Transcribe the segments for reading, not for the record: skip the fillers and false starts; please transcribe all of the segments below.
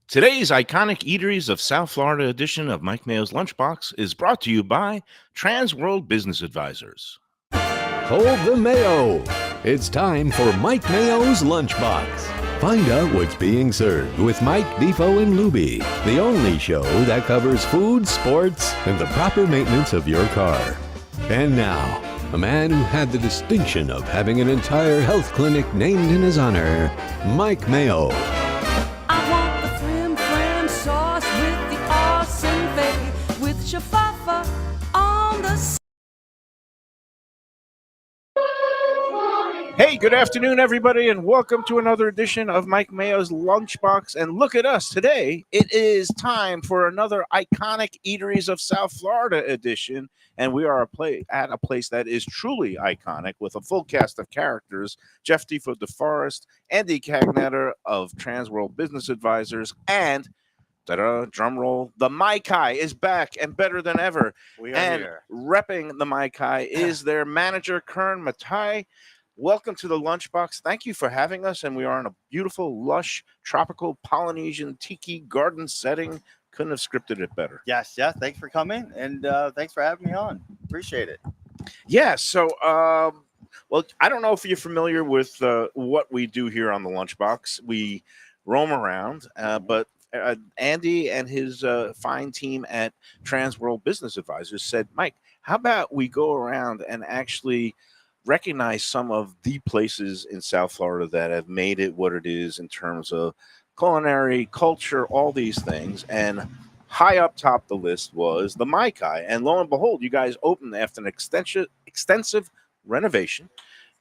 Today's iconic eateries of South Florida edition of Mike Mayo's Lunchbox is brought to you by TransWorld Business Advisors. Hold the Mayo. It's time for Mike Mayo's Lunchbox. Find out what's being served with Mike, Defo, and Lubie, the only show that covers food, sports, and the proper maintenance of your car. And now, a man who had the distinction of having an entire health clinic named in his honor, Mike Mayo. I want the flim flam sauce with the awesome fave with shafafa on the Hey, good afternoon, everybody, and welcome to another edition of Mike Mayo's Lunchbox. And look at us today. It is time for another iconic Eateries of South Florida edition. And we are at a place that is truly iconic with a full cast of characters. Jeff Defo DeForest, Andy Cagnetta of TransWorld Business Advisors, and drum roll, the Mai Kai is back and better than ever. We are and here. Repping the Mai Kai is their manager, Kern Matai. Welcome to the Lunchbox. Thank you for having us. And we are in a beautiful, lush, tropical Polynesian tiki garden setting. Couldn't have scripted it better. Yes. Thanks for coming, and thanks for having me on. Appreciate it. Yeah. So, well, I don't know if you're familiar with what we do here on the Lunchbox. We roam around, but Andy and his fine team at TransWorld Business Advisors said, Mike, how about we go around and actually recognize some of the places in South Florida that have made it what it is in terms of culinary, culture, all these things. And high up top the list was the Mai Kai. And lo and behold, you guys opened after an extensive renovation.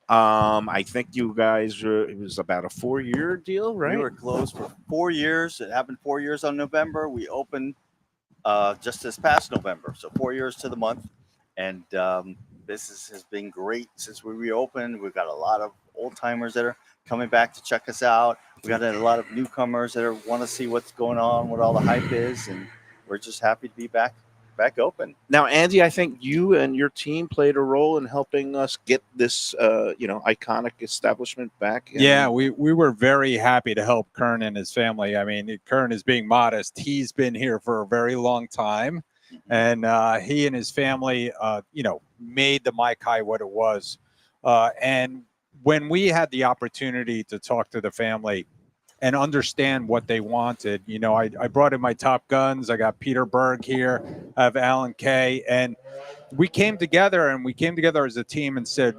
I think you guys, it was about a 4-year deal, right? We were closed for 4 years. It happened 4 years on November. We opened just this past November, so 4 years to the month. And business has been great since we reopened. We've got a lot of old timers that are coming back to check us out. We got a lot of newcomers that want to see what's going on, what all the hype is, and we're just happy to be back open. Now, Andy, I think you and your team played a role in helping us get this, iconic establishment back. Yeah, we were very happy to help Kern and his family. I mean, Kern is being modest. He's been here for a very long time. And he and his family, made the Mai Kai what it was. And when we had the opportunity to talk to the family and understand what they wanted, I brought in my top guns. I got Peter Berg here. I have Alan Kay. And we came together as a team and said,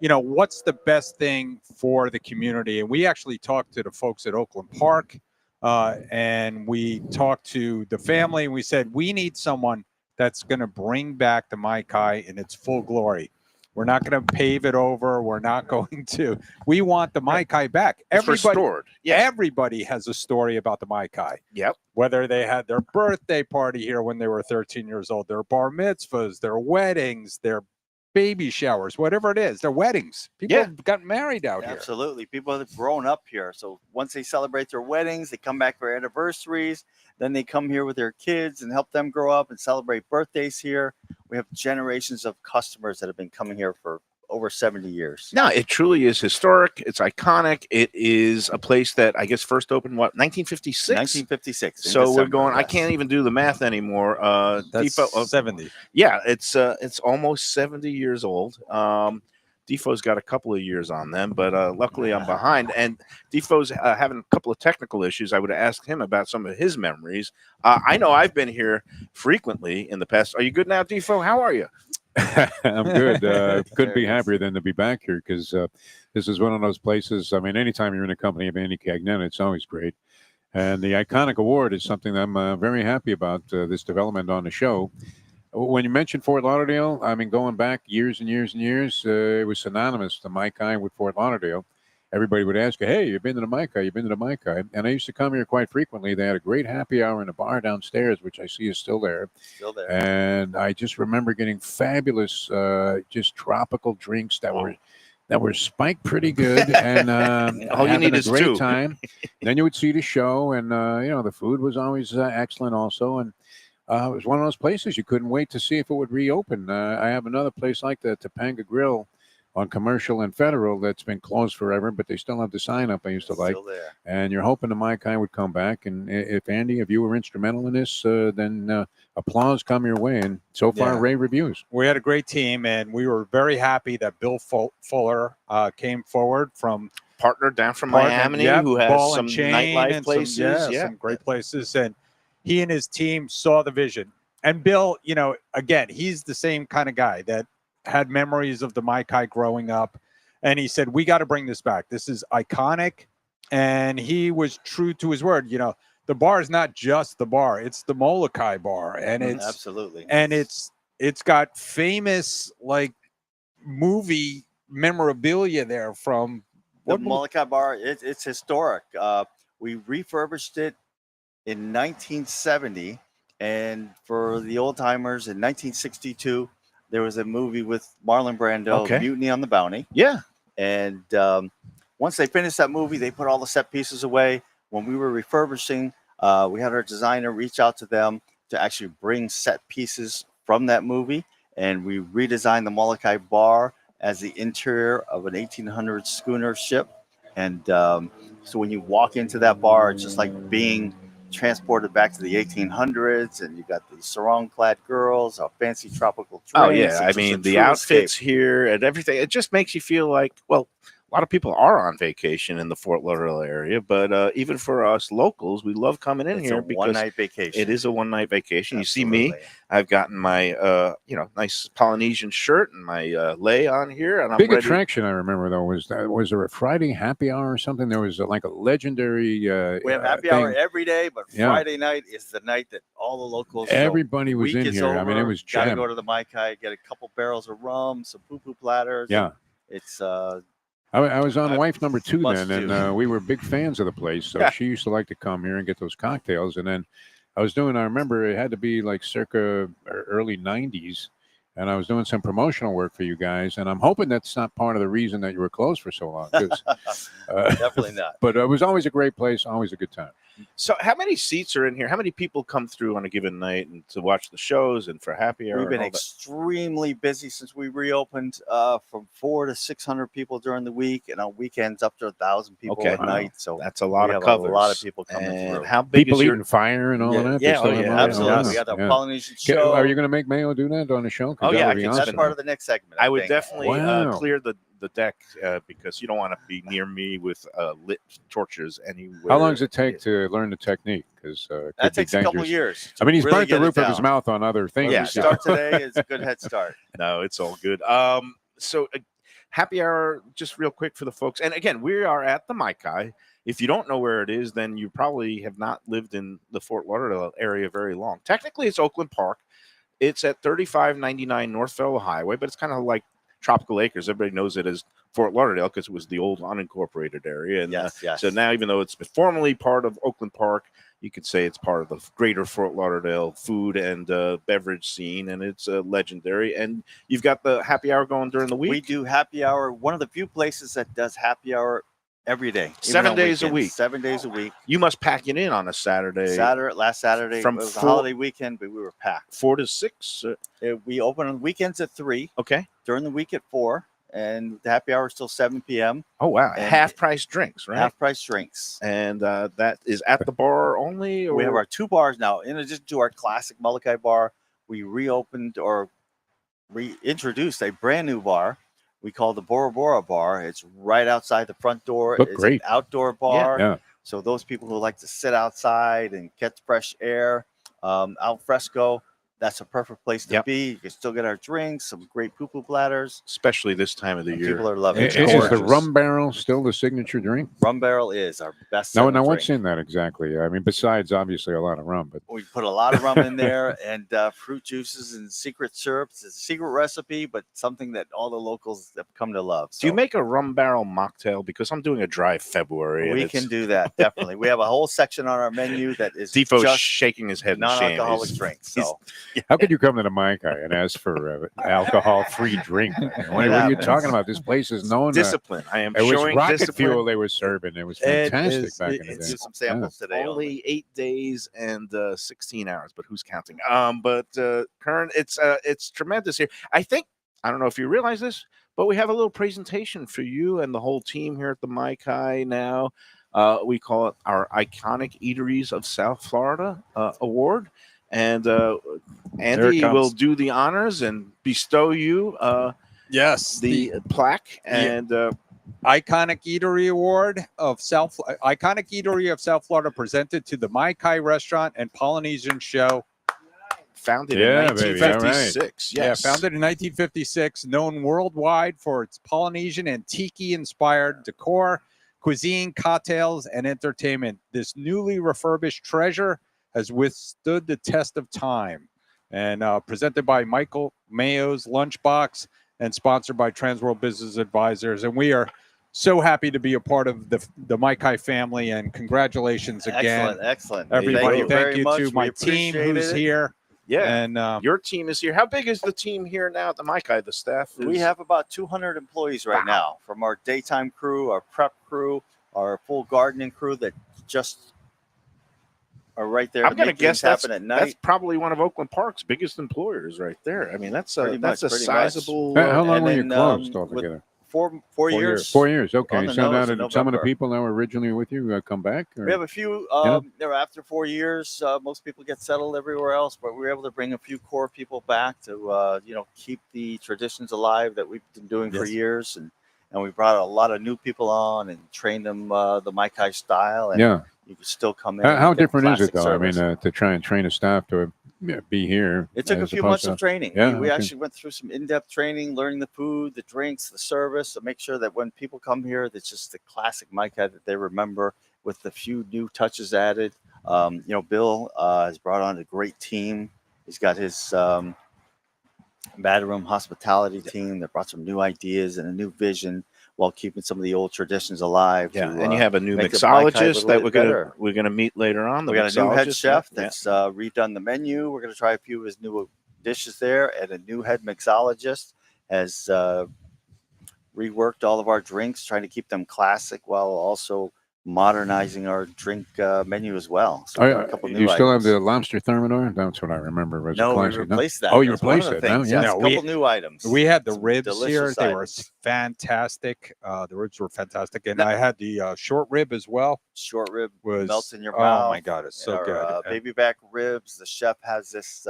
what's the best thing for the community? And we actually talked to the folks at Oakland Park. And we talked to the family, and we said, we need someone that's going to bring back the Mai Kai in its full glory. We're not going to pave it over. We're not going to. We want the Mai Kai back. Restored. Yeah. Everybody has a story about the Mai Kai. Yep. Whether they had their birthday party here when they were 13 years old, their bar mitzvahs, their weddings, their baby showers, whatever it is, their weddings. People have gotten married out here. Absolutely. People have grown up here. So once they celebrate their weddings, they come back for anniversaries. Then they come here with their kids and help them grow up and celebrate birthdays here. We have generations of customers that have been coming here for over 70 years. No, it truly is historic. It's iconic. It is a place that I guess first opened, 1956? 1956. So December, we're going, I can't even do the math anymore. That's Defo, 70. Yeah, it's almost 70 years old. Defo's got a couple of years on them, but luckily I'm behind. And Defo's having a couple of technical issues. I would have asked him about some of his memories. I know I've been here frequently in the past. Are you good now, Defo? How are you? I'm good. Couldn't be happier than to be back here because this is one of those places. I mean, anytime you're in a company of Andy Cagnetta, it's always great. And the Iconic Award is something that I'm very happy about this development on the show. When you mentioned Fort Lauderdale, I mean, going back years and years and years, it was synonymous, the Mai Kai with Fort Lauderdale. Everybody would ask, hey, you've been to the Mai Kai, you've been to the Mai Kai. And I used to come here quite frequently. They had a great happy hour in a bar downstairs, which I see is still there. Still there. And I just remember getting fabulous, just tropical drinks that were spiked pretty good. And all you need is a great two. time. Then you would see the show, and, the food was always excellent also. And it was one of those places you couldn't wait to see if it would reopen. I have another place like the Topanga Grill on Commercial and Federal that's been closed forever, but they still have the sign up I used to like. Still there. And you're hoping the Mai Kai would come back. And if Andy, if you were instrumental in this, then applause come your way. And so far, Yeah. rave reviews. We had a great team, and we were very happy that Bill Fuller came forward from Partner down from Partner, Miami, yep, who has Ball some and Chain nightlife and places. some great places. And he and his team saw the vision. And Bill, again, he's the same kind of guy that had memories of the Mai Kai growing up. And he said, we got to bring this back. This is iconic. And he was true to his word. The bar is not just the bar. It's the Molokai bar. And it's Absolutely. and it's got famous movie memorabilia there from The Molokai bar, it's historic. We refurbished it in 1970, and for the old timers, in 1962, there was a movie with Marlon Brando, Okay. Mutiny on the Bounty. Yeah. And once they finished that movie, they put all the set pieces away. When we were refurbishing, we had our designer reach out to them to actually bring set pieces from that movie, and we redesigned the Molokai bar as the interior of an 1800 schooner ship. And so when you walk into that bar, it's just like being transported back to the 1800s, and you got the sarong-clad girls, a fancy tropical drinks. Oh yeah, It's I just a mean the true outfits escape. here and everything. It just makes you feel like, well, a lot of people are on vacation in the Fort Lauderdale area, but even for us locals, we love coming in It's here a because one-night vacation. it is a one-night vacation. You see me, Absolutely. I've gotten my nice Polynesian shirt and my lei on here, and I'm Big ready. attraction I remember though was there a Friday happy hour or something? There was like a legendary. We have happy thing. hour every day, but Yeah. Friday night is the night that all the locals. Everybody was week in is here. I mean, it over, was gotta jammed. go to the Mai Kai, get a couple barrels of rum, some poo-poo platters. Yeah. It's I was on wife number 2 must then, do. and we were big fans of the place. So Yeah. she used to like to come here and get those cocktails. And then I remember it had to be like circa early 90s. And I was doing some promotional work for you guys. And I'm hoping that's not part of the reason that you were closed for so long. 'Cause, definitely not. but it was always a great place, always a good time. So, how many seats are in here? How many people come through on a given night and to watch the shows and for happy hour? We've been and all that? extremely busy since we reopened. From 400 to 600 people during the week, and on weekends up to 1,000 people Okay. at Wow. night. So That's a lot we of have covers. a lot of people coming And through. how big People is your? eating fire and all Yeah, of that. yeah, They still oh, have yeah, all that? Absolutely. yes. We got the Yeah. Polynesian Okay, show. are you going to make Mayo do that on the show? 'Cause Oh, that yeah, would I be can awesome. That's spend part of the next segment. I would think. definitely Wow. clear the deck because you don't want to be near me with lit torches anywhere. How long does it take to learn the technique? Because That takes a couple years. I mean, he's really burnt the get it roof of his down. mouth on other things. Yeah, Yeah. start today is a good head start. No, it's all good. So happy hour, just real quick for the folks. And again, we are at the Mai Kai. If you don't know where it is, then you probably have not lived in the Fort Lauderdale area very long. Technically, it's Oakland Park. It's at 3599 North Federal Highway, but it's kind of like Tropical Acres. Everybody knows it as Fort Lauderdale because it was the old unincorporated area. And Yes, yes. so now, even though it's been formerly part of Oakland Park, you could say it's part of the greater Fort Lauderdale food and beverage scene, and it's legendary. And you've got the happy hour going during the week. We do happy hour. One of the few places that does happy hour every day, even 7 on days a weekends. week. 7 days a week. You must pack it in on a Saturday. Last Saturday, From it was a 4 holiday weekend, but we were packed. 4 to 6. We open on weekends at 3, Okay. during the week at 4, and the happy hour is still 7 p.m. Oh wow, And half price drinks, right? Half price drinks. And that is at the bar only. Or? We have our 2 bars now. In addition to our classic Molokai bar, we reopened or reintroduced a brand new bar we call the Bora Bora Bar. It's right outside the front door. Look It's great. an outdoor bar. Yeah. So those people who like to sit outside and catch fresh air, al fresco, that's a perfect place to Yep. be. You can still get our drinks, some great poo-poo platters. especially this time of the year. People are loving Is it. the gorgeous. rum barrel still the signature drink? Rum Barrel is our best. Now, selling what's drink. in that exactly? I mean, besides obviously a lot of rum, but We put a lot of rum in there and fruit juices and secret syrups. It's a secret recipe, but something that all the locals have come to love. Do you So make a rum barrel mocktail? Because I'm doing a dry February. and we it's- can do that, definitely. We have a whole section on our menu that is Defo's just shaking his head in shame. non-alcoholic He's- drinks. he's- So how could you come to the Mai Kai and ask for alcohol-free drink? What are you talking about? This place is known. Discipline. I am It was showing rocket discipline. fuel they were serving. It was it fantastic is- back it- in the it's day. just some samples today. Only 8 days and 16 hours, but who's counting? But Kern, it's tremendous here. I think I don't know if you realize this, but we have a little presentation for you and the whole team here at the Mai Kai now. We call it our Iconic Eateries of South Florida Award. And Andy will do the honors and bestow you Yes, the plaque and Iconic Eatery Award of Iconic Eatery of South Florida, presented to the Mai Kai Restaurant and Polynesian Show. Founded in 1956. Yeah, founded in 1956, known worldwide for its Polynesian and tiki-inspired decor, cuisine, cocktails, and entertainment. This newly refurbished treasure has withstood the test of time. And presented by Mayo's Lunchbox and sponsored by TransWorld Business Advisors. And we are so happy to be a part of the Mai Kai family, and congratulations again. Excellent. Everybody, thank you much. to my team who's here. Yeah, and your team is here. How big is the team here now at the Mai Kai? The staff? We have about 200 employees right now, from our daytime crew, our prep crew, our full gardening crew that just are right there. I'm going to guess happen at night. That's probably one of Oakland Park's biggest employers right there. I mean, that's a sizable. How long were you closed altogether? 4 years. 4 years. Okay. On the So now nose in that some of the November. people that were originally with you come back? Or? We have a few. After 4 years, most people get settled everywhere else, but we were able to bring a few core people back to keep the traditions alive that we've been doing for years, and we brought a lot of new people on and trained them the Mai Kai style. And you can still come in. How different is it though? Service. I mean, to try and train a staff to be here. It took a few months of training. Yeah, we actually went through some in-depth training, learning the food, the drinks, the service, to make sure that when people come here, that's just the classic Mai Kai that they remember, with the few new touches added. Bill has brought on a great team. He's got his Battle Room hospitality team that brought some new ideas and a new vision, while keeping some of the old traditions alive. Yeah, and you have a new mixologist that we're gonna meet later on. We got a new head chef that's redone the menu. We're gonna try a few of his new dishes there, and a new head mixologist has reworked all of our drinks, trying to keep them classic while also modernizing our drink menu as well. So a couple new you still items. have the lobster thermidor? That's what I remember. Was No, we classic, replaced that. Oh, you That's one of replaced the it? things. No, Yes, No, a couple new items. we had the Some ribs here. delicious They were items. fantastic. The ribs were fantastic. And I had the short rib as well. Short rib Was melts in your mouth. Oh my God, it's so Our, good. baby back ribs. The chef has this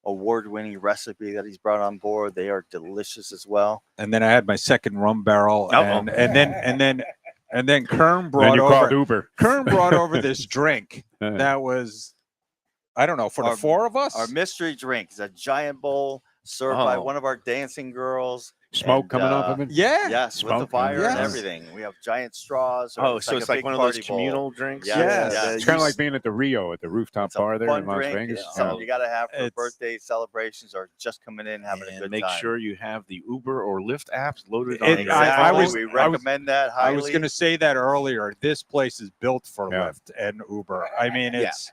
award-winning recipe that he's brought on board. They are delicious as well. And then I had my second rum barrel, Uh-oh. and then Kern Then brought you called over Uber. Kern brought over this drink that was, I don't know, for the four of us. Our mystery drink is a giant bowl served by one of our dancing girls. Smoke And, coming off of it? Yeah. Yes, with the Smoke, fire and yes. everything. We have giant straws. So it's like a one big of those party bowl. communal drinks. Yes. Yeah. It's kind of like being at the Rio at the rooftop It's a bar there fun in Las drink. Vegas. It's something you got to have for It's- birthday celebrations or just coming in having a And good make time. sure you have the Uber or Lyft apps loaded on It- your I phone. was- we recommend that highly. I was going to say that earlier. This place is built for Yeah. Lyft and Uber. I mean, it's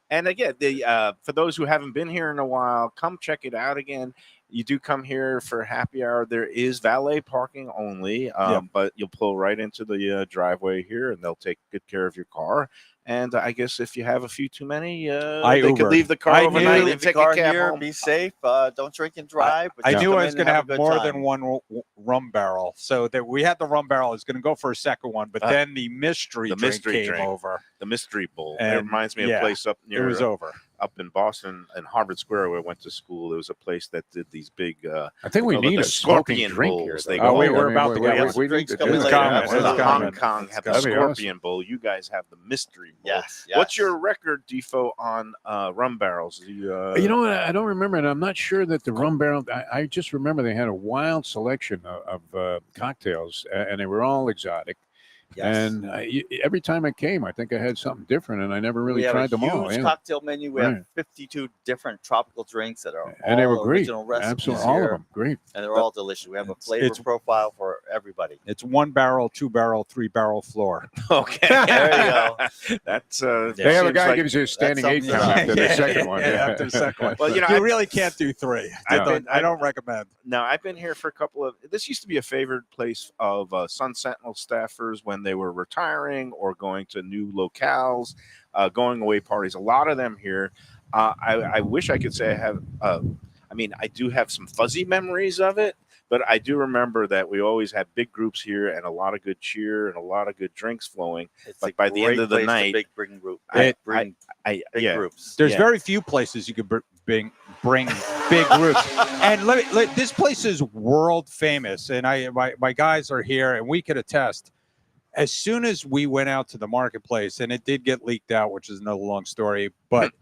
And again, for those who haven't been here in a while, come check it out again. You do come here for happy hour. There is valet parking only, but you'll pull right into the driveway here, and they'll take good care of your car. And I guess if you have a few too many, they Ubered. could leave the car I overnight knew- and Leave the take car a cab here. home. Be safe. Don't drink and drive. but I just knew come I in was and going to have a good more time. than one rum barrel. So that we had the rum barrel. I was going to go for a second one, but then the mystery the drink mystery came drink. over. The Mystery Bowl. It And, reminds me of yeah, a place up It near was over. up in Boston and Harvard Square where I went to school. There was a place that did these big I think we Oh, need the a smoking scorpion drink bowls, here. they though. call we it. were about to get get one. we Drinks need to coming do later. that. It's Hong coming. Kong have the That'd be Scorpion Bowl. You guys have the Mystery Bowl. Yes. What's your record, Defo, on rum barrels? You know what? I don't remember, and I'm not sure that the rum barrel. I just remember they had a wild selection of cocktails, and they were all exotic. Yes. And every time I came, I think I had something different, and I never really we have tried a them all. huge Yeah. cocktail menu. We Right. have 52 different tropical drinks that are And they were all great. original recipes Absolutely, here, all of them great. and they're all delicious. We have a It's- flavor it's- profile for everybody. It's 1 barrel, 2 barrel, 3 barrel floor. Okay. There you go. That's They have a seems guy like- gives you a standing sums 8 it count up. after the second one. After the second one. Well, you know, you I- really can't do 3. I don't recommend. No, I've been here for a couple of. This used to be a favored place of Sun Sentinel staffers when they were retiring or going to new locales, going away parties. A lot of them here. I wish I could say I have. I mean, I do have some fuzzy memories of it, But I do remember that we always had big groups here and a lot of good cheer and a lot of good drinks flowing. It's But a by the end great of the place to night, bring group. It- bring big yeah. groups. There's Yeah. very few places you could bring big groups. And this place is world famous. And my guys are here, and we could attest. As soon as we went out to the marketplace, and it did get leaked out, which is another long story, but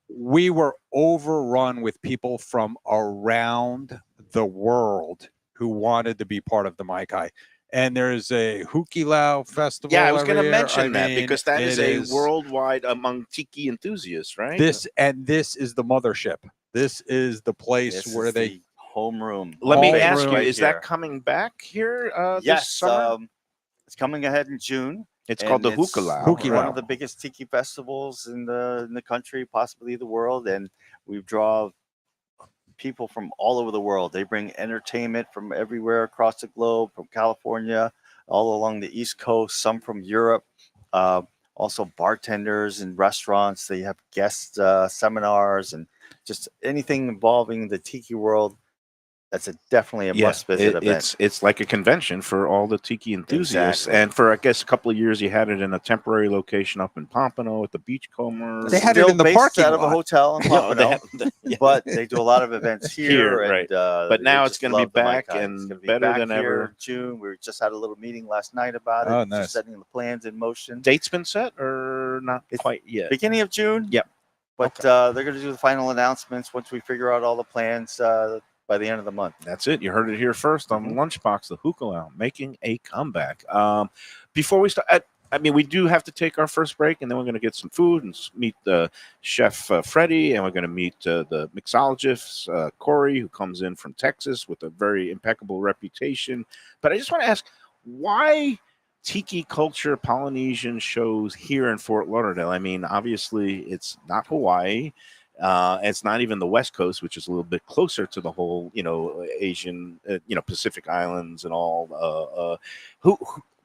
we were overrun with people from around the world who wanted to be part of the Mai Kai. And there's a Hukilau festival. Yeah, I was going to every year. mention that mean, because that it is worldwide among tiki enthusiasts, right? This is the mothership. This is the place This where is they. the homeroom. Let me Home ask you, room is that coming back here this Yes, summer? it's coming ahead in June. It's called the and it's Hukilau. Hukilau. One of the biggest tiki festivals in the country, possibly the world, and we draw people from all over the world. They bring entertainment from everywhere across the globe, from California, all along the East Coast, some from Europe. Also bartenders and restaurants. They have guest seminars and just anything involving the tiki world. That's definitely a must-visit event. It's like a convention for all the tiki enthusiasts. Exactly. And for, I guess, a couple of years, you had it in a temporary location up in Pompano at the Beachcomber. They had it Still in the based parking out of a lot. hotel in No, they Pompano, yeah. but they do a lot of events here. Here, right. But they now it's just gonna be love the Mai back Kai. It's and gonna be better back than here ever. in June. We just had a little meeting last night about it. Oh, Just nice. setting the plans in motion. Date's been set or not It's quite yet? Beginning of June. Yep. But they're going to do the final announcements once we figure out all the plans by the end of the month. That's it. You heard it here first on Lunchbox, the Hukilau making a comeback. Before we start, I mean, we do have to take our first break, and then we're going to get some food and meet Chef Freddie, and we're going to meet the mixologist, Corey, who comes in from Texas with a very impeccable reputation. But I just want to ask, why tiki culture Polynesian shows here in Fort Lauderdale? I mean, obviously, it's not Hawaii. It's not even the West Coast, which is a little bit closer to the whole, Asian, Pacific Islands and all.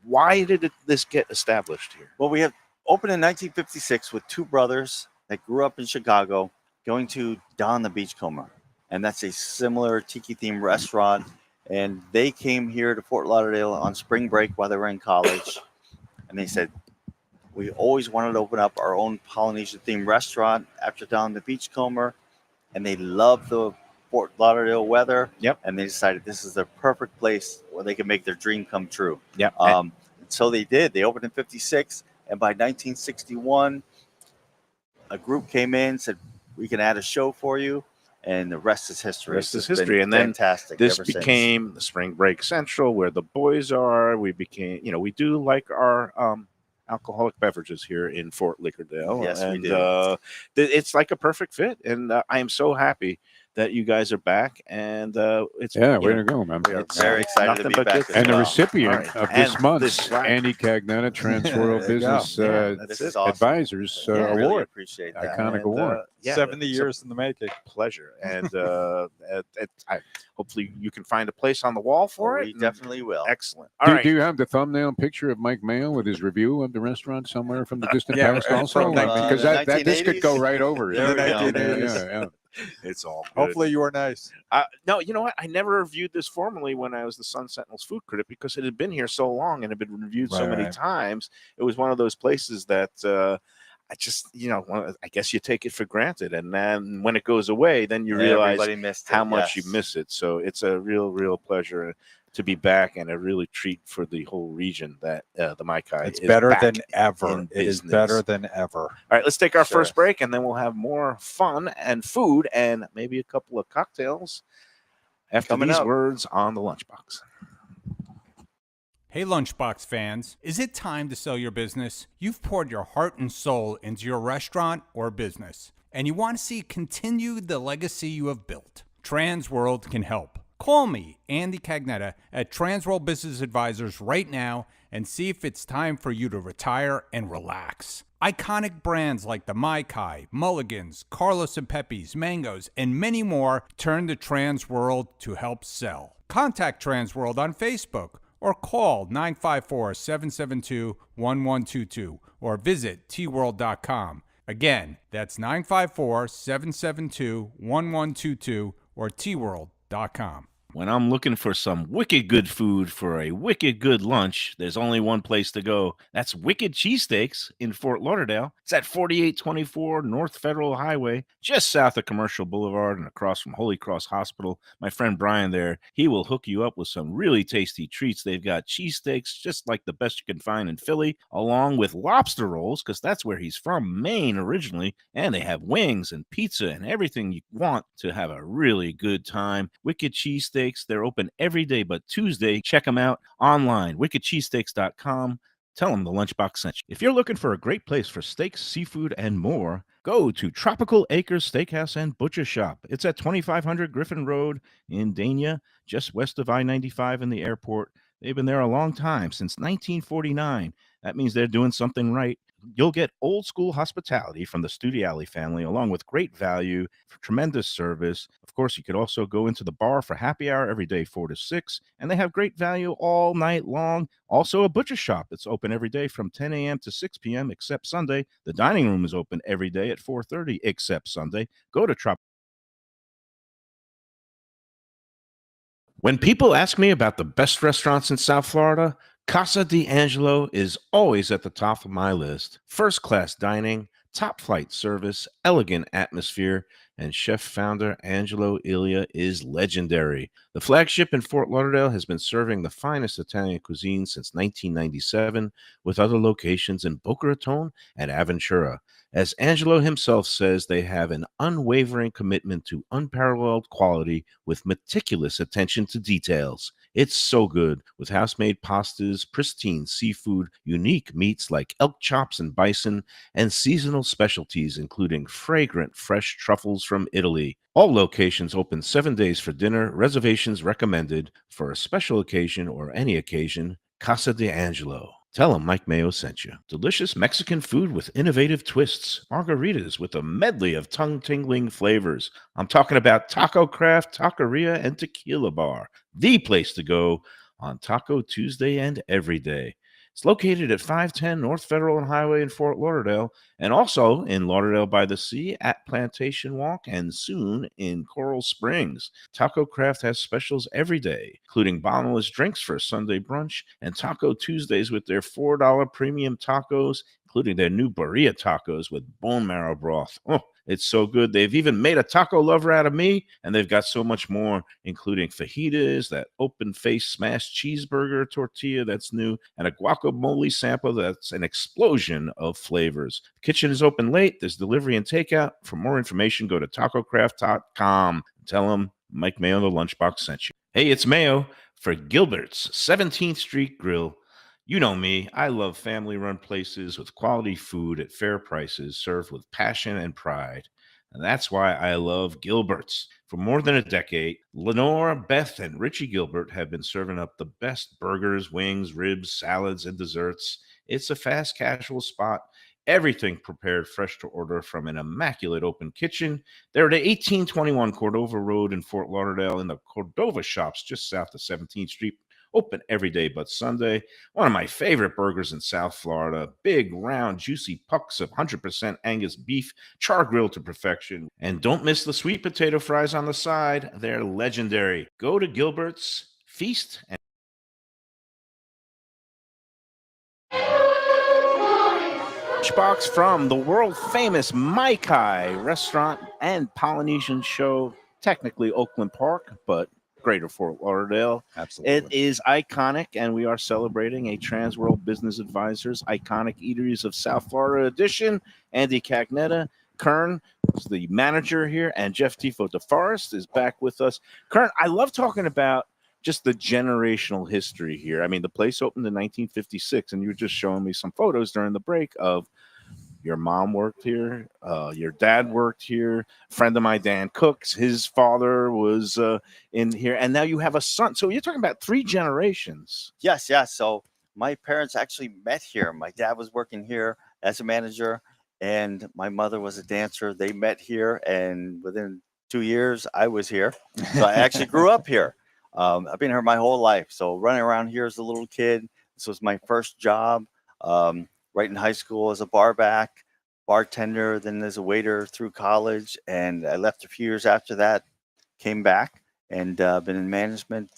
Why did this get established here? Well, we have opened in 1956 with two brothers that grew up in Chicago going to Don the Beachcomber. And that's a similar tiki-themed restaurant. And they came here to Fort Lauderdale on spring break while they were in college. And they said, we always wanted to open up our own Polynesian-themed restaurant after Don the Beachcomber. And they loved the Fort Lauderdale weather. Yep. And they decided this is the perfect place where they can make their dream come true. Yep. So they did. They opened in 56. And by 1961, a group came in, said, we can add a show for you. And the rest is history. Rest is It's been history. And then fantastic. this ever since. became the Spring Break Central, where the boys are. We became, we do like our alcoholic beverages here in Fort Lauderdale. Yes, and, we do. It's like a perfect fit. And I am so happy that you guys are back. And it's Way to go, man. We are very excited to nothing be but back. good as things. And the well. recipient All right. of this And month's this plaque. Andy Cagnetta TransWorld There you go. Business This is awesome. Advisors Yeah. Really Award. appreciate that. Iconic And, award. 70 it's a years in the making. pleasure. And hopefully you can find a place on the wall for We it. definitely will. Excellent. All right. Do you have the thumbnail picture of Mike Mayo with his review of the restaurant somewhere from the distant Yeah, past from, also? the Because that this could go 1980s. right over. There we go. Yeah. It's all good. Hopefully you were nice. No, you know what? I never reviewed this formally when I was the Sun Sentinel's food critic because it had been here so long and had been reviewed so many Right. times. It was one of those places that I just, I guess you take it for granted. And then when it goes away, then you realize Everybody missed it, how much yes. you miss it. So it's a real pleasure to be back and a really treat for the whole region that the Mai Kai It's is better back than ever. in It is business. better than ever. All right, let's take our Sure. first break, and then we'll have more fun and food and maybe a couple of cocktails after Coming these up. words on the Lunchbox. Hey Lunchbox fans, is it time to sell your business? You've poured your heart and soul into your restaurant or business, and you want to see continue the legacy you have built. TransWorld can help. Call me, Andy Cagnetta, at TransWorld Business Advisors right now and see if it's time for you to retire and relax. Iconic brands like the Mai Kai, Mulligan's, Carlos and Pepe's, Mangoes, and many more turn to TransWorld to help sell. Contact TransWorld on Facebook or call 954-772-1122 or visit tworld.com. Again, that's 954-772-1122 or tworld.com. When I'm looking for some wicked good food for a wicked good lunch, there's only one place to go. That's Wicked Cheesesteaks in Fort Lauderdale. It's at 4824 North Federal Highway, just south of Commercial Boulevard and across from Holy Cross Hospital. My friend Brian there, he will hook you up with some really tasty treats. They've got cheesesteaks just like the best you can find in Philly, along with lobster rolls, because that's where he's from, Maine originally. And they have wings and pizza and everything you want to have a really good time. Wicked Cheesesteaks. They're open every day but Tuesday. Check them out online, wickedcheesesteaks.com. Tell them the Lunchbox sent you. If you're looking for a great place for steaks, seafood, and more, go to Tropical Acres Steakhouse and Butcher Shop. It's at 2500 Griffin Road in Dania, just west of I-95 in the airport. They've been there a long time, since 1949. That means they're doing something right. You'll get old school hospitality from the Studiali family, along with great value, for tremendous service. Of course, you could also go into the bar for happy hour every day, 4 to 6, and they have great value all night long. Also, a butcher shop that's open every day from 10 a.m. to 6 p.m. except Sunday. The dining room is open every day at 4:30 except Sunday. Go to When people ask me about the best restaurants in South Florida, Casa D'Angelo is always at the top of my list. First class dining, top flight service, elegant atmosphere, and chef founder Angelo Ilia is legendary. The flagship in Fort Lauderdale has been serving the finest Italian cuisine since 1997, with other locations in Boca Raton and Aventura. As Angelo himself says, they have an unwavering commitment to unparalleled quality with meticulous attention to details. It's so good, with house-made pastas, pristine seafood, unique meats like elk chops and bison, and seasonal specialties including fragrant fresh truffles from Italy. All locations open 7 days for dinner. Reservations recommended. For a special occasion or any occasion, Casa D'Angelo. Tell them Mike Mayo sent you. Delicious Mexican food with innovative twists. Margaritas with a medley of tongue-tingling flavors. I'm talking about Taco Craft, Taqueria, and Tequila Bar. The place to go on Taco Tuesday and every day. It's located at 510 North Federal and Highway in Fort Lauderdale, and also in Lauderdale by the Sea at Plantation Walk, and soon in Coral Springs. Taco Craft has specials every day, including bottomless drinks for a Sunday brunch, and Taco Tuesdays with their $4 premium tacos, including their new burrito tacos with bone marrow broth. Oh, it's so good. They've even made a taco lover out of me, and they've got so much more, including fajitas, that open-face smashed cheeseburger tortilla that's new, and a guacamole sample that's an explosion of flavors. The kitchen is open late. There's delivery and takeout. For more information, go to tacocraft.com. Tell them Mike Mayo, the Lunchbox, sent you. Hey, it's Mayo for Gilbert's 17th Street Grill. You know me, I love family-run places with quality food at fair prices, served with passion and pride. And that's why I love Gilbert's. For more than a decade, Lenore, Beth, and Richie Gilbert have been serving up the best burgers, wings, ribs, salads, and desserts. It's a fast casual spot. Everything prepared fresh to order from an immaculate open kitchen. They're at 1821 Cordova Road in Fort Lauderdale in the Cordova Shops just south of 17th Street. Open every day but Sunday. One of my favorite burgers in South Florida. Big, round, juicy pucks of 100% Angus beef, char grilled to perfection. And don't miss the sweet potato fries on the side. They're legendary. Go to Gilbert's, feast, and Lunchbox from the world-famous Mai Kai restaurant and Polynesian show, technically Oakland Park, but Greater Fort Lauderdale. Absolutely. It is iconic, and we are celebrating a TransWorld Business Advisors Iconic Eateries of South Florida edition. Andy Cagnetta, Kern is the manager here, and Jeff Defo DeForest is back with us. Kern, I love talking about just the generational history here. I mean, the place opened in 1956, and you were just showing me some photos during the break of your mom worked here. Your dad worked here. A friend of mine, Dan Cooks, his father was in here. And now you have a son. So you're talking about 3 generations. Yes, yes. So my parents actually met here. My dad was working here as a manager, and my mother was a dancer. They met here, and within 2 years, I was here. So I actually grew up here. I've been here my whole life. So running around here as a little kid, this was my first job. Right in high school as a bartender, then as a waiter through college. And I left a few years after that, came back, and been in management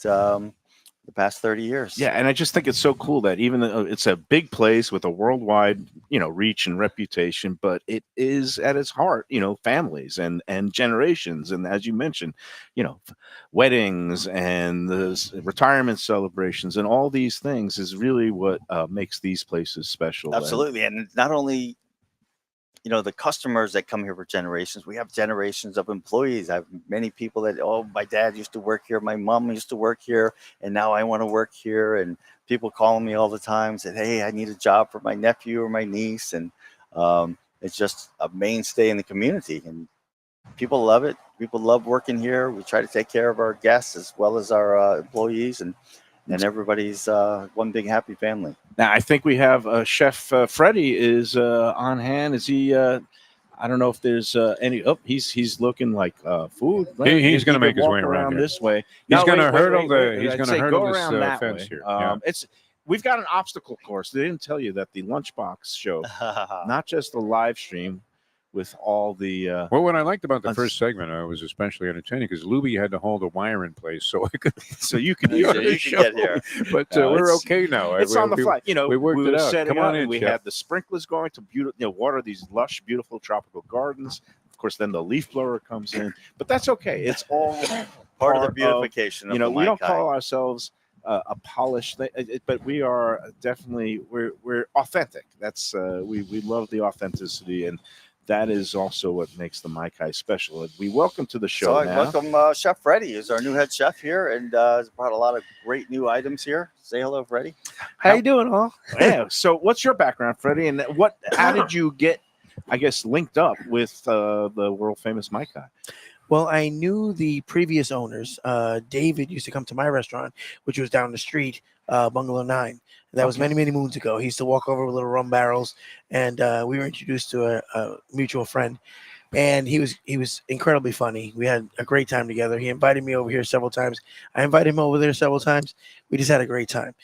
the past 30 years. Yeah, and I just think it's so cool that even though it's a big place with a worldwide, reach and reputation, but it is at its heart, families and generations, and as you mentioned, weddings and the retirement celebrations and all these things is really what makes these places special. Absolutely, and not only the customers that come here for generations. We have generations of employees. I have many people that, my dad used to work here, my mom used to work here, and now I want to work here. And people calling me all the time, said, hey, I need a job for my nephew or my niece. And it's just a mainstay in the community. And people love it. People love working here. We try to take care of our guests as well as our employees. And everybody's one big happy family. Now, I think we have Chef Freddie is on hand. Is he? I don't know if there's any. Oh, he's looking like food. He's going to make his way around here. this way. He's going to hurdle He's going to hurdle go this around that fence way. here. We've got an obstacle course. They didn't tell you that the Lunchbox show, not just the live stream, with all the. Well, what I liked about the first segment was especially entertaining because Lubie had to hold a wire in place so I could, so you could hear the show. Get here. But we're okay now. It's on the fly. We worked it out. Come on in. We Chef. had the sprinklers going to water these lush, beautiful tropical gardens. Of course, then the leaf blower comes in, but that's okay. It's all part of the beautification. We don't call ourselves a polished thing, but we are definitely we're authentic. That's we love the authenticity, and that is also what makes the Mai Kai special. We welcome to the show now. Welcome Chef Freddie, who's our new head chef here, and has brought a lot of great new items here. Say hello, Freddie. How you doing, all? Yeah. So, what's your background, Freddie, and how did you get, I guess, linked up with the world famous Mai Kai? Well, I knew the previous owners. David used to come to my restaurant, which was down the street, Bungalow 9. That was many, many moons ago. He used to walk over with little rum barrels, and we were introduced to a mutual friend. And he was incredibly funny. We had a great time together. He invited me over here several times. I invited him over there several times. We just had a great time.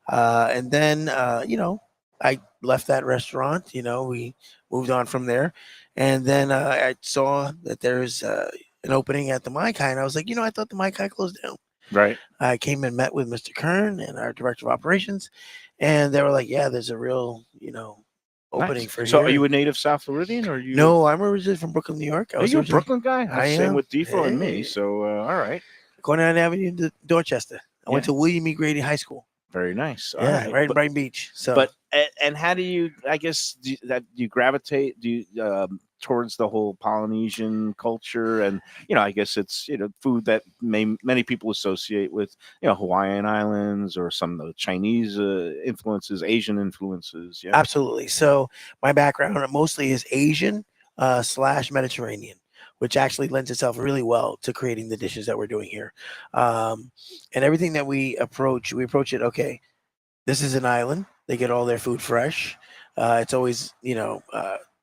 And then, I left that restaurant. We moved on from there. And then I saw that there's an opening at the Mai Kai, and I was like, I thought the Mai Kai closed down. Right. I came and met with Mr. Kern and our director of operations, and they were like, yeah, there's a real, opening for So here. are you a native South Floridian, or you? No, I'm originally from Brooklyn, New York. Are you a Brooklyn guy? I Same am. with Defo and me. So all right. Conant Avenue to Dorchester. I went to William E. Grady High School. Very nice. All Yeah, right in Brighton Beach. So, but and how do you? I guess do you gravitate? Do you towards the whole Polynesian culture? And I guess it's food that many people associate with Hawaiian Islands or some of the Chinese influences, Asian influences. Yeah, absolutely. So my background mostly is Asian / Mediterranean, which actually lends itself really well to creating the dishes that we're doing here. And everything that we approach it, okay, this is an island. They get all their food fresh. It's always,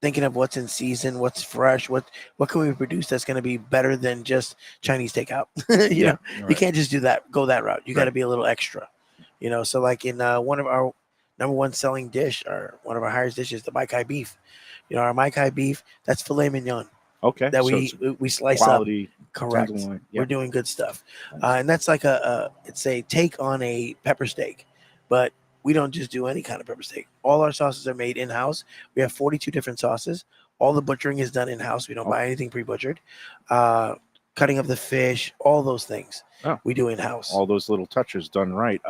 thinking of what's in season, what's fresh, what can we produce that's going to be better than just Chinese takeout. You can't just go that route. You got to be a little extra, So like in one of our number one selling dish, or one of our highest dishes, the Mai Kai beef. Our Mai Kai beef, that's filet mignon. Okay. That we slice quality up. Correct. Yeah. We're doing good stuff. And that's like it's a take on a pepper steak, but we don't just do any kind of pepper steak. All our sauces are made in-house. We have 42 different sauces. All the butchering is done in-house. We don't buy anything pre-butchered. Cutting of the fish, all those things we do in-house. All those little touches done right.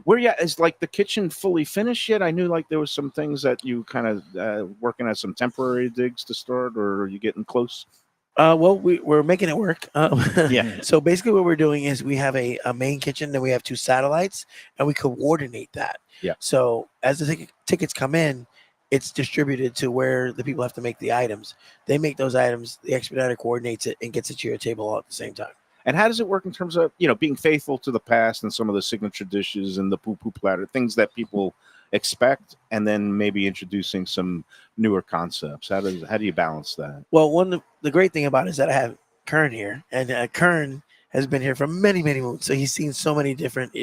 Is like the kitchen fully finished yet? I knew like there was some things that you kind of working at some temporary digs to start, or are you getting close? Well, we're making it work. Yeah. So basically what we're doing is we have a main kitchen, then we have 2 satellites, and we coordinate that. Yeah. So as the tickets come in, it's distributed to where the people have to make the items. They make those items, the expediter coordinates it and gets it to your table all at the same time. And how does it work in terms of, being faithful to the past and some of the signature dishes and the poo-poo platter, things that people expect, and then maybe introducing some newer concepts? How do you balance that? Well, the great thing about it is that I have Kern here, and Kern has been here for many, many moons. So he's seen so many different,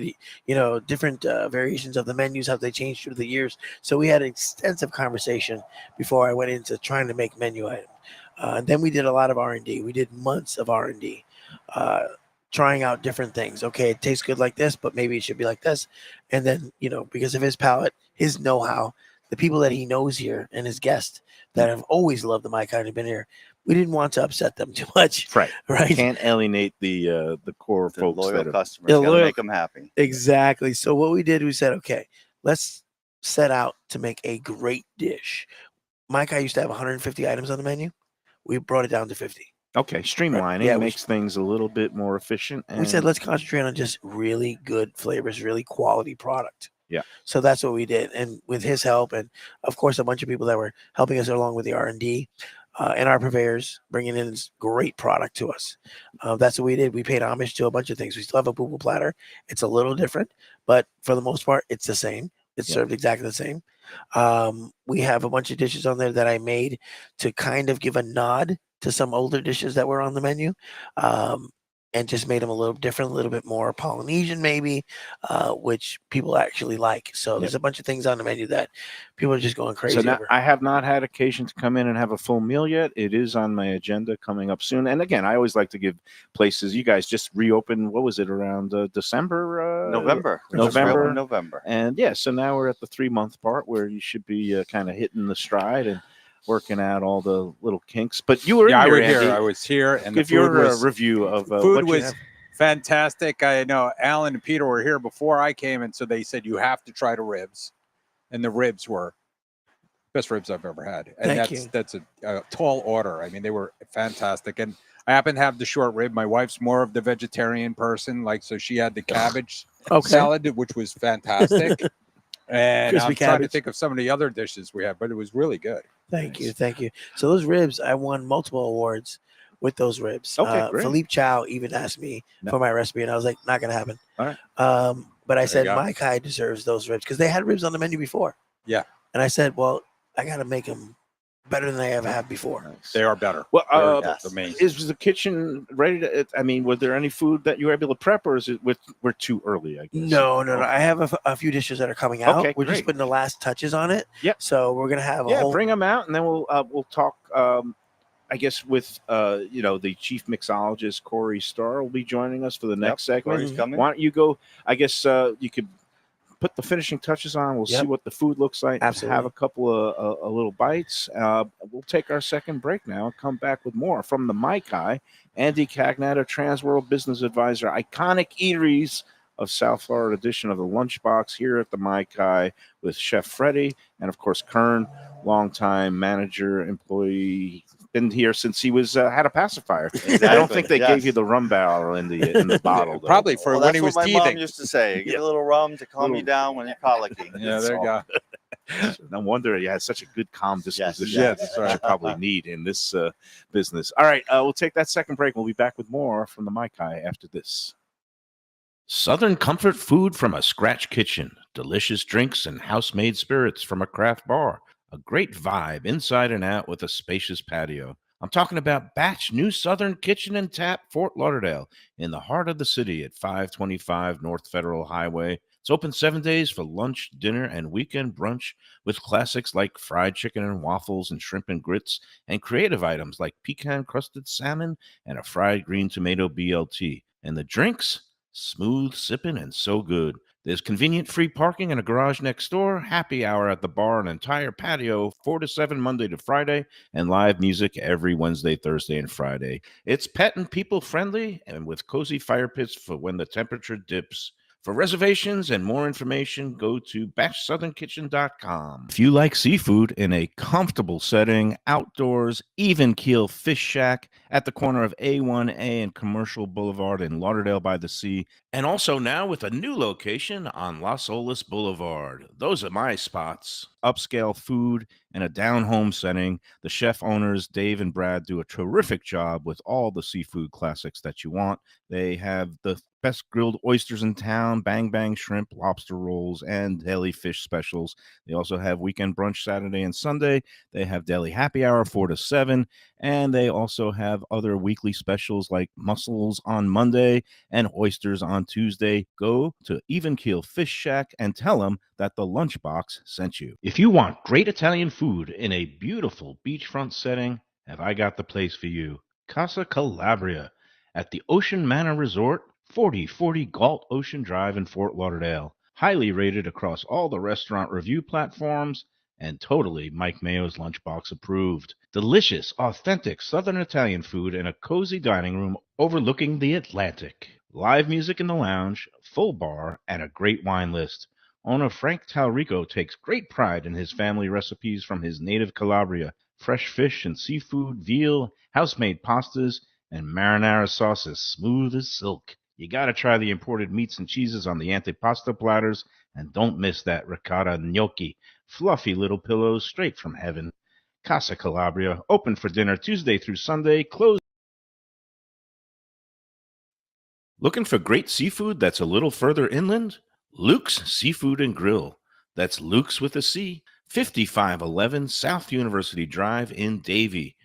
different variations of the menus, how they changed through the years. So we had an extensive conversation before I went into trying to make menu items. And then we did a lot of R&D. We did months of R&D. trying out different things. Okay, it tastes good like this, but maybe it should be like this. And then, because of his palate, his know-how, the people that he knows here and his guests that have always loved the Mai Kai and have been here, we didn't want to upset them too much. Right. Right. Can't alienate the core The folks loyal that have, customers. The Gotta loyal- make them happy. Exactly. So what we did, we said, okay, let's set out to make a great dish. Mai Kai used to have 150 items on the menu. We brought it down to 50. okay, streamlining Yeah, makes things a little bit more efficient. We said and- let's concentrate on just really good flavors, really quality product. Yeah. So that's what we did, and with his help, and of course a bunch of people that were helping us along with the R&D and our purveyors, bringing in great product to us. That's what we did. We paid homage to a bunch of things. We still have a poo-poo platter. It's a little different, but for the most part, it's the same. It's served exactly the same. We have a bunch of dishes on there that I made to kind of give a nod to some older dishes that were on the menu, and just made them a little different, a little bit more Polynesian maybe, which people actually like. So there's a bunch of things on the menu that people are just going crazy So now, over. I have not had occasion to come in and have a full meal yet. It is on my agenda coming up soon. And again, I always like to give places. You guys just reopened. What was it, around December? November. We just November. reopened November. And yeah, so now we're at the 3-month part where you should be kind of hitting the stride and working out all the little kinks. But you were Yeah, I in was here, here. Andy. I was here, and Give the food your was review of food what you was have. fantastic. I know Alan and Peter were here before I came, and so they said you have to try the ribs, and the ribs were best ribs I've ever had. And Thank you. that's a tall order. I mean, they were fantastic. And I happen to have the short rib. My wife's more of the vegetarian person, so she had the cabbage salad, which was fantastic. And Crispy I'm trying to cabbage. think of some of the other dishes we had, but it was really good. Thank you. So those ribs, I won multiple awards with those ribs. Okay, great. Philippe Chow even asked me No. for my recipe, and I was like, not gonna happen. All right. But I There said you go. Mai Kai deserves those ribs because they had ribs on the menu before. Yeah. And I said, well, I gotta make them better than I ever have before. They are better. Well, Yes. Amazing. is the kitchen ready to? I mean, were there any food that you were able to prep, or is it we're too early? I guess. No. I have a few dishes that are coming out. Okay, We're just great. putting the last touches on it. Yep. So we're gonna have a Yeah, whole. bring them out, and then we'll talk. I guess with the chief mixologist Corey Starr will be joining us for the next segment. Corey's coming. Why don't you go? I guess you could put the finishing touches on. We'll Yep. see what the food looks like. Absolutely. Have a couple of little bites. We'll take our second break now and come back with more from the Mai Kai. Andy Cagnetta, TransWorld Business Advisor, iconic eateries of South Florida edition of the Lunchbox here at the Mai Kai with Chef Freddie and, of course, Kern, longtime manager, employee. Been here since he was had a pacifier. I don't think they gave you the rum barrel in the bottle. Though. Probably for Well, when that's he was what my mom teething. used to say. Get a little rum to calm you down when you're colicky. Yeah, there you go. No wonder you had such a good, calm disposition. yes, that's right. You probably need in this business. All right, we'll take that second break. We'll be back with more from the Mai Kai after this. Southern comfort food from a scratch kitchen, delicious drinks and house-made spirits from a craft bar, a great vibe inside and out with a spacious patio. I'm talking about Batch New Southern Kitchen and Tap, Fort Lauderdale, in the heart of the city at 525 North Federal Highway. It's open 7 days for lunch, dinner, and weekend brunch with classics like fried chicken and waffles and shrimp and grits, and creative items like pecan-crusted salmon and a fried green tomato BLT. And the drinks? Smooth sipping and so good. There's convenient free parking and a garage next door, happy hour at the bar, an entire patio, 4 to 7 Monday to Friday, and live music every Wednesday, Thursday, and Friday. It's pet and people friendly and with cozy fire pits for when the temperature dips. For reservations and more information, go to batchsouthernkitchen.com. If you like seafood in a comfortable setting, outdoors, even keel fish shack at the corner of A1A and Commercial Boulevard in Lauderdale by the Sea, and also now with a new location on Las Olas Boulevard. Those are my spots. Upscale food and a down-home setting. The chef owners, Dave and Brad, do a terrific job with all the seafood classics that you want. They have the best grilled oysters in town, bang bang shrimp, lobster rolls, and deli fish specials. They also have weekend brunch Saturday and Sunday. They have deli happy hour 4 to 7, and they also have other weekly specials like mussels on Monday and oysters on Tuesday. Go to Even Keel Fish Shack and tell them that the Lunchbox sent you. If you want great Italian food in a beautiful beachfront setting, have I got the place for you. Casa Calabria at the Ocean Manor Resort, 4040 Galt Ocean Drive in Fort Lauderdale. Highly rated across all the restaurant review platforms and totally Mike Mayo's Lunchbox approved. Delicious, authentic Southern Italian food in a cozy dining room overlooking the Atlantic. Live music in the lounge, full bar, and a great wine list. Owner Frank Talrico takes great pride in his family recipes from his native Calabria. Fresh fish and seafood, veal, house-made pastas, and marinara sauces smooth as silk. You gotta try the imported meats and cheeses on the antipasta platters, and don't miss that ricotta gnocchi, fluffy little pillows straight from heaven. Casa Calabria, open for dinner Tuesday through Sunday, closed. Looking for great seafood that's a little further inland? Luke's Seafood and Grill. That's Luke's with a C. 5511 South University Drive in Davie.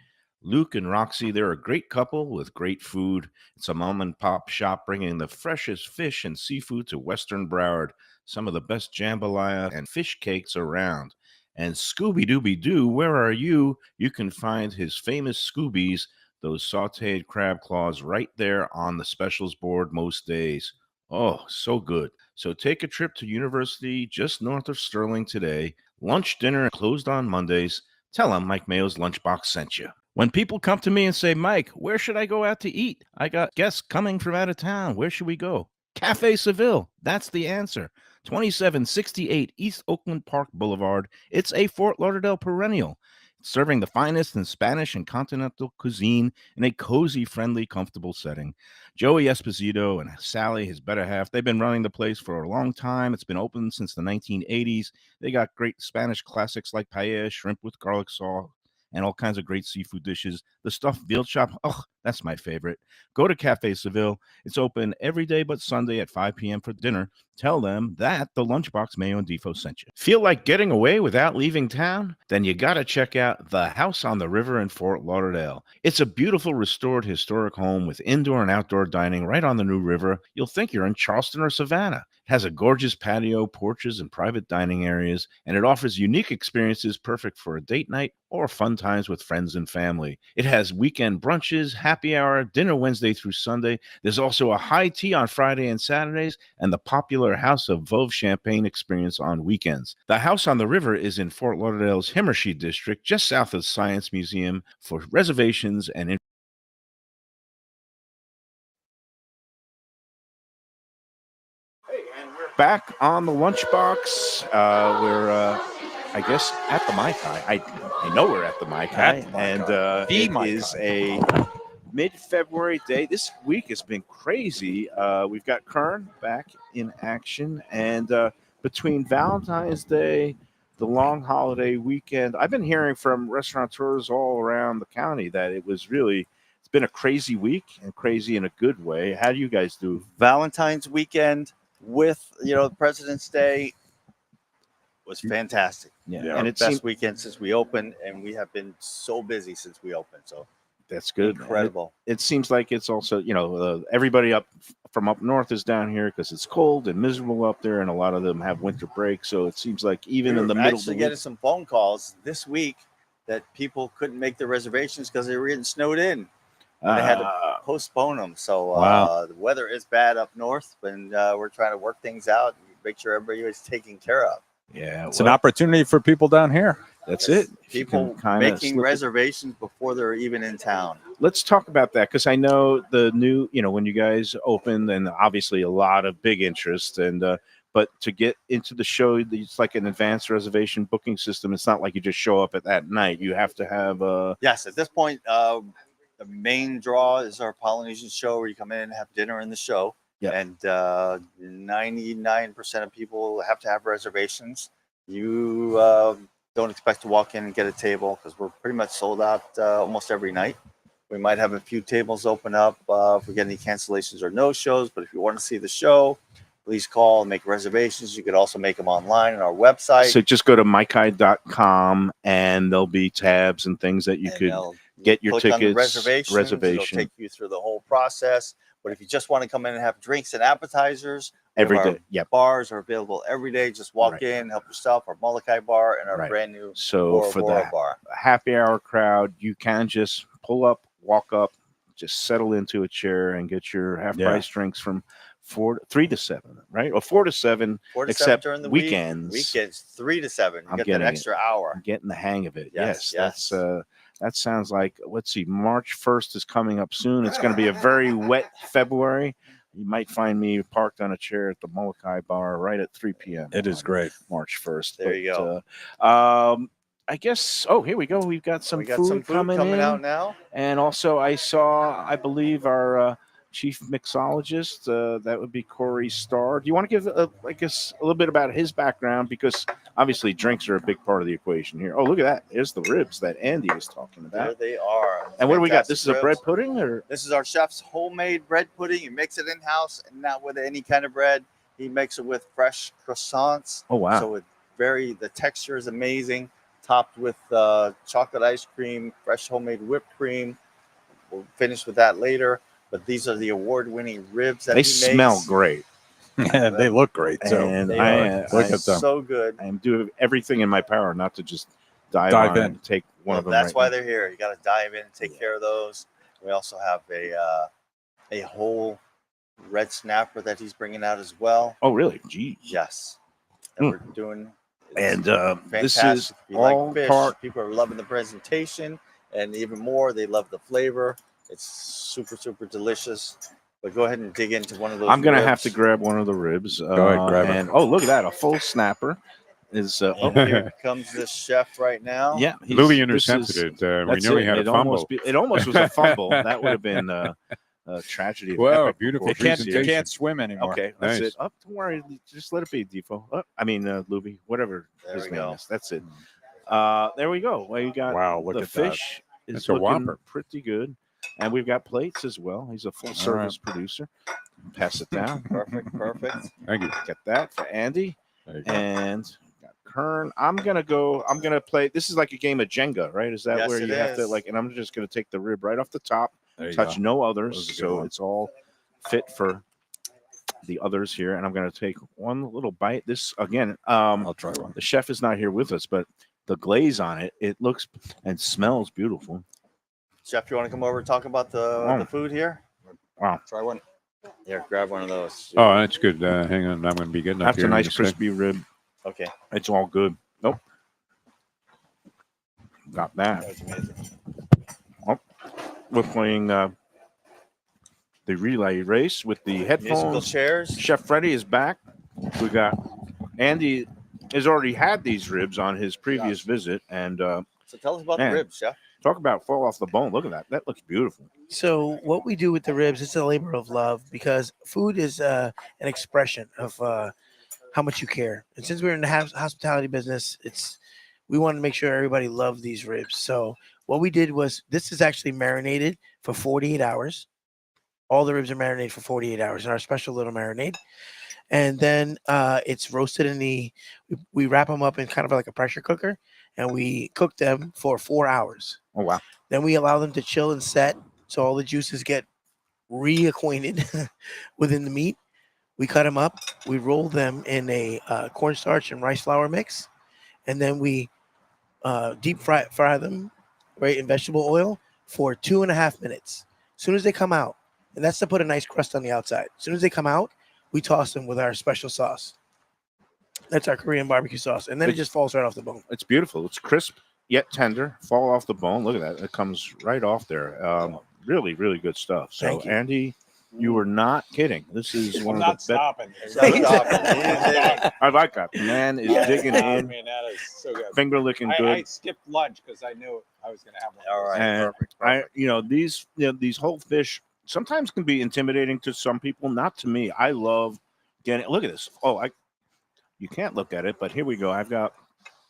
Luke and Roxy, they're a great couple with great food. It's a mom and pop shop bringing the freshest fish and seafood to Western Broward. Some of the best jambalaya and fish cakes around. And Scooby-Dooby-Doo, where are you? You can find his famous Scoobies, those sauteed crab claws, right there on the specials board most days. Oh, so good. So take a trip to University just north of Sterling today. Lunch, dinner, closed on Mondays. Tell them Mike Mayo's Lunchbox sent you. When people come to me and say, Mike, where should I go out to eat? I got guests coming from out of town. Where should we go? Cafe Seville. That's the answer. 2768 East Oakland Park Boulevard. It's a Fort Lauderdale perennial, serving the finest in Spanish and continental cuisine in a cozy, friendly, comfortable setting. Joey Esposito and Sally, his better half, they've been running the place for a long time. It's been open since the 1980s. They got great Spanish classics like paella, shrimp with garlic sauce, and all kinds of great seafood dishes. The stuffed veal chop, oh, that's my favorite. Go to Cafe Seville. It's open every day but Sunday at 5 p.m. for dinner. Tell them that the Lunchbox Mayo and Defo sent you. Feel like getting away without leaving town? Then you got to check out the House on the River in Fort Lauderdale. It's a beautiful restored historic home with indoor and outdoor dining right on the New River. You'll think you're in Charleston or Savannah. It has a gorgeous patio, porches, and private dining areas, and it offers unique experiences perfect for a date night or fun times with friends and family. It has weekend brunches, happy hour, dinner Wednesday through Sunday. There's also a high tea on Friday and Saturdays, and the popular House of Veuve Champagne experience on weekends. The House on the River is in Fort Lauderdale's Himmershey district, just south of Science Museum. For reservations and back on the Lunchbox. We're, I guess, at the Mai Kai. I know we're at the Mai Kai, and it is a mid-February day. This week has been crazy. We've got Kern back in action, and between Valentine's Day, the long holiday weekend, I've been hearing from restaurateurs all around the county that it's been a crazy week, and crazy in a good way. How do you guys do? Valentine's weekend with President's Day was fantastic. Yeah, and it's best weekend since we opened, and we have been so busy since we opened. So that's good. Incredible. It seems like it's also everybody up north is down here because it's cold and miserable up there, and a lot of them have winter break. So it seems like even in the middle of the week, getting some phone calls this week that people couldn't make their reservations because they were getting snowed in. They had to postpone them. So the weather is bad up north, and we're trying to work things out and make sure everybody is taken care of. Yeah, it's an opportunity for people down here. That's it. People making reservations before they're even in town. Let's talk about that, because I know the new, when you guys opened, and obviously a lot of big interest, and but to get into the show, it's like an advanced reservation booking system. It's not like you just show up at that night. You have to have yes, at this point, the main draw is our Polynesian show, where you come in and have dinner in the show. Yeah. And 99% of people have to have reservations. You don't expect to walk in and get a table, because we're pretty much sold out almost every night. We might have a few tables open up if we get any cancellations or no shows. But if you want to see the show, please call and make reservations. You could also make them online on our website. So just go to maikai.com, and there'll be tabs and things that you could get your tickets. On the reservation. It'll take you through the whole process. But if you just want to come in and have drinks and appetizers, every day, bars are available every day. Just walk in, help yourself. Our Molokai bar and our brand new for the bar. happy hour crowd, you can just pull up, walk up, just settle into a chair and get your half price drinks from 3 to 7, right? Or 4 to 7, 4 to 7 except during the weekends. Weekends 3 to 7. You I'm get that getting extra hour. I'm getting the hang of it. Yes, Yes, that sounds like, let's see, March 1st is coming up soon. It's going to be a very wet February. You might find me parked on a chair at the Mai Kai bar right at 3 p.m. It is great. March 1st. There you go. I guess, oh, here we go. We've got some food coming out now. And also I believe, our chief mixologist, that would be Corey Starr. Do you want to give, I guess, a little bit about his background? Because obviously drinks are a big part of the equation here. Oh, look at that. There's the ribs that Andy was talking about. There they are. And what do we got? This is Fantastic a bread ribs. pudding? Or This is our chef's homemade bread pudding. He makes it in-house and not with any kind of bread. He makes it with fresh croissants. Oh, wow. So the texture is amazing. Topped with chocolate ice cream, fresh homemade whipped cream. We'll finish with that later. But these are the award-winning ribs that they he smell makes. great. And they look great. So And They I are look at them. so good. am doing everything in my power not to just dive on in. and take one Well, of them. that's right why now. they're here. You got to dive in and take care of those. We also have a whole red snapper that he's bringing out as well. Oh, really? Gee. Yes, that Hmm. we're doing. And Fantastic. this is If you all like fish, part. people are loving the presentation, and even more, they love the flavor. It's super, super delicious. But go ahead and dig into one of those. I'm gonna have ribs. to grab one of the ribs. Go ahead, grab it. And oh, look at that! A full snapper is. And here comes this chef right now. Yeah, Louis this intercepted is- it. We that's knew he it. had a fumble. It almost was a fumble. That would have been a tragedy. of Wow, epic beautiful They proportions. can't swim anymore. Okay, that's Nice. it. Oh, don't worry. Just let it be, Defo. Lubie, whatever There his we name go. is. That's it. There we go. Well, you got Wow, look the at that. fish is That's a looking whopper. pretty good, and we've got plates as well. He's a full service producer. Pass it down. Perfect. Thank you. Get that for Andy. There you go. And got Kern. I'm gonna play. This is like a game of Jenga, right? Is that Yes, where it you have to is. and I'm just gonna take the rib right off the top, There you touch go. no That others, was a good so one. it's all fit for the others here. And I'm gonna take one little bite. This again, I'll try one. the chef is not here with us, but the glaze on it looks and smells beautiful. Chef, you want to come over and talk about the food here? Wow. Try one. Here, grab one of those. Oh, that's good. Hang on. I'm going to be getting up That's here a in nice sec. crispy rib. Okay. It's all good. Nope. Got that. That was amazing. We're playing the relay race with the Musical headphones. chairs. Chef Freddy is back. We got Andy has already had these ribs on his previous visit, and So tell us about Man. the ribs, Chef. talk about fall off the bone. Look at that. That looks beautiful. So what we do with the ribs, it's a labor of love because food is an expression of how much you care. And since we're in the hospitality business, we want to make sure everybody loves these ribs. So what we did was this is actually marinated for 48 hours. All the ribs are marinated for 48 hours in our special little marinade. And then it's roasted we wrap them up in kind of like a pressure cooker and we cook them for 4 hours. Oh wow. Then we allow them to chill and set so all the juices get reacquainted within the meat. We cut them up. We roll them in a cornstarch and rice flour mix. And then we deep fry them right in vegetable oil for 2.5 minutes. As soon as they come out, and that's to put a nice crust on the outside. As soon as they come out, we toss them with our special sauce. That's our Korean barbecue sauce. And then it just falls right off the bone. It's beautiful. It's crisp yet tender. Fall off the bone. Look at that. It comes right off there. Really, really good stuff. So Thank you. Andy, you were not kidding. This is one I'm of not the best. stopping. I like that. The man is digging I in, mean, that is so good. finger licking I good. skipped lunch because I knew I was going to have one. All right. And Perfect. these whole fish sometimes can be intimidating to some people, not to me. I love getting. Look at this. Oh, you can't look at it, but here we go. I've got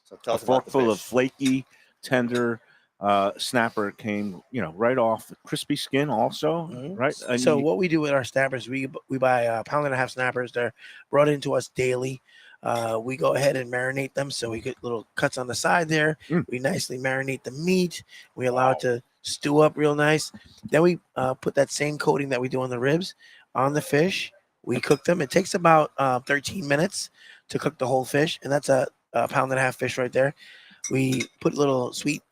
So tell a us about the forkful of fish. flaky, tender snapper. It came, right off the crispy skin. Also, Mhm. right. And So you- what we do with our snappers, we buy a 1.5-pound snappers. They're brought into us daily. We go ahead and marinate them. So we get little cuts on the side there. Mm. We nicely marinate the meat. We allow it to stew up real nice. Then we put that same coating that we do on the ribs on the fish. We cook them. It takes about 13 minutes to cook the whole fish. And that's a 1.5-pound fish right there. We put a little sweet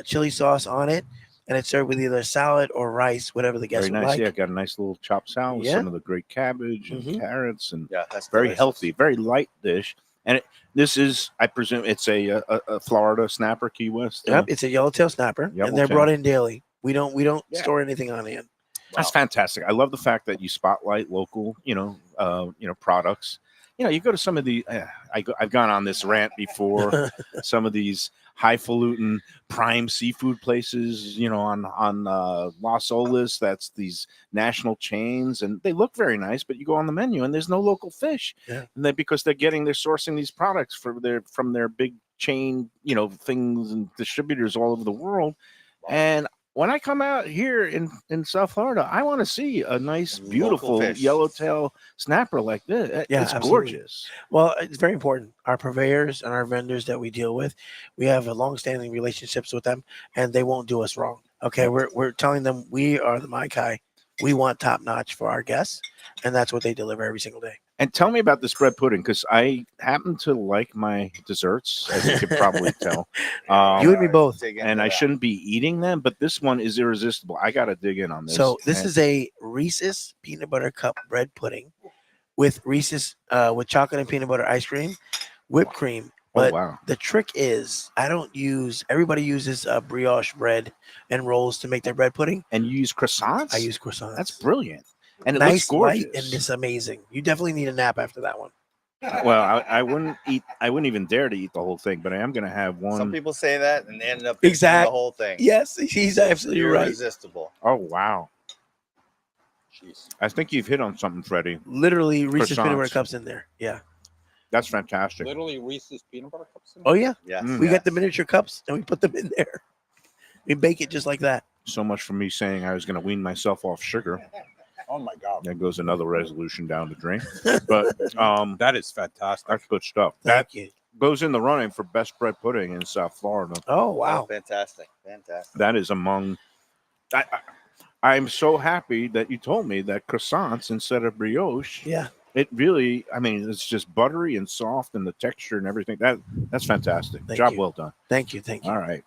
chili sauce on it. and it's served with either salad or rice, whatever the guests Very would nice. like. Yeah, got a nice little chopped salad with Yeah. some of the great cabbage and Mhm. carrots, and Yeah, that's very delicious. healthy, very light dish. And this is, I presume, it's a Florida snapper, Key West. Yep, it's a yellowtail snapper, and they're Yellowtail. brought in daily. We don't Yeah. store anything on hand. That's fantastic. I love the fact that you spotlight local, products. You go to some of the. I've gone on this rant before. Some of these highfalutin prime seafood places, on Las Olas. That's these national chains, and they look very nice. But you go on the menu, and there's no local fish. Yeah. And because they're sourcing these products from their big chain, things and distributors all over the world. And when I come out here in South Florida, I want to see a nice, beautiful fish. yellowtail snapper like this. Yeah, It's absolutely. gorgeous. Well, it's very important. Our purveyors and our vendors that we deal with, we have a long-standing relationships with them, and they won't do us wrong. Okay, we're telling them we are the Mai Kai. We want top notch for our guests, and that's what they deliver every single day. And tell me about this bread pudding, because I happen to like my desserts, as you could probably tell. You and me both. Dig into And I that. shouldn't be eating them, but this one is irresistible. I got to dig in on this. So this And- is a Reese's peanut butter cup bread pudding with Reese's with chocolate and peanut butter ice cream, whipped cream. But wow. the trick is everybody uses brioche bread and rolls to make their bread pudding. And you use croissants? I use croissants. That's brilliant. And it nice, looks gorgeous. light, and it's amazing. You definitely need a nap after that one. Well, I wouldn't even dare to eat the whole thing, but I am going to have one. Some people say that and they end up eating Exact- the whole thing. Yes, he's absolutely right. Irresistible. Oh, wow. Jeez. I think you've hit on something, Freddie. Literally, Reese's peanut butter Croissants. cups in there. Yeah. That's fantastic. Literally Reese's peanut butter cups. Oh yeah. Yes. We yes. got the miniature cups and we put them in there. We bake it just like that. So much for me saying I was going to wean myself off sugar. Oh my God, There goes another resolution down the drain. But that is fantastic. that's good stuff. That Thank you. goes in the running for best bread pudding in South Florida. Oh Oh, wow. fantastic. Fantastic. That is among. I'm so happy that you told me that croissants instead of brioche. Yeah. It really, it's just buttery and soft, and the texture and everything. That's fantastic. Thank Job you. well done. Thank you. Thank you. All right.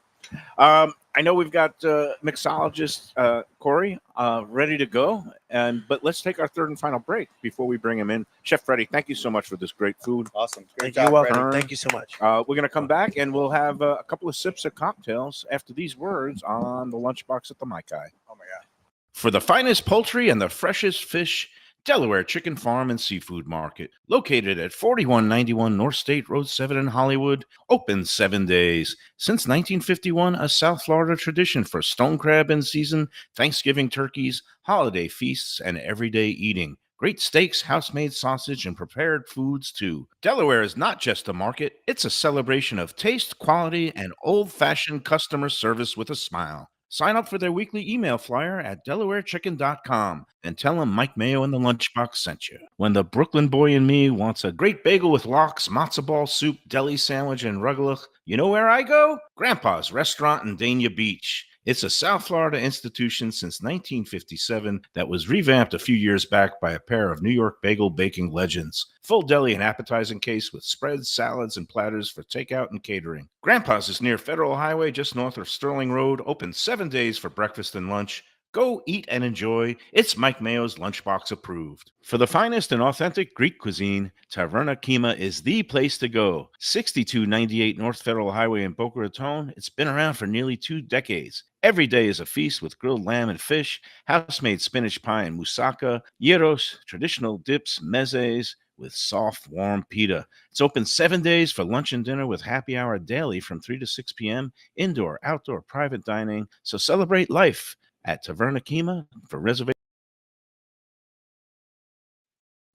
I know we've got mixologist Corey ready to go, but let's take our third and final break before we bring him in. Chef Freddie, thank you so much for this great food. Awesome. Great Thank you. You're job, welcome. Freddie. Thank you so much. We're going to come back and we'll have a couple of sips of cocktails after these words on the Lunchbox at the Mai Kai. Oh my God. For the finest poultry and the freshest fish, Delaware Chicken Farm and Seafood Market, located at 4191 North State Road 7 in Hollywood, open 7 days. Since 1951, a South Florida tradition for stone crab in season, Thanksgiving turkeys, holiday feasts, and everyday eating. Great steaks, house-made sausage, and prepared foods, too. Delaware is not just a market, it's a celebration of taste, quality, and old-fashioned customer service with a smile. Sign up for their weekly email flyer at DelawareChicken.com and tell them Mike Mayo and the Lunchbox sent you. When the Brooklyn boy in me wants a great bagel with lox, matzo ball soup, deli sandwich, and rugelach, you know where I go? Grandpa's Restaurant in Dania Beach. It's a South Florida institution since 1957 that was revamped a few years back by a pair of New York bagel baking legends. Full deli and appetizing case with spreads, salads, and platters for takeout and catering. Grandpa's is near Federal Highway, just north of Sterling Road, open 7 days for breakfast and lunch. Go eat and enjoy. It's Mike Mayo's Lunchbox approved. For the finest and authentic Greek cuisine, Taverna Kima is the place to go. 6298 North Federal Highway in Boca Raton. It's been around for nearly 2 decades. Every day is a feast with grilled lamb and fish, house-made spinach pie and moussaka, gyros, traditional dips, mezes, with soft, warm pita. It's open 7 days for lunch and dinner with happy hour daily from 3 to 6 p.m., indoor, outdoor, private dining. So celebrate life at Taverna Kima for reservation.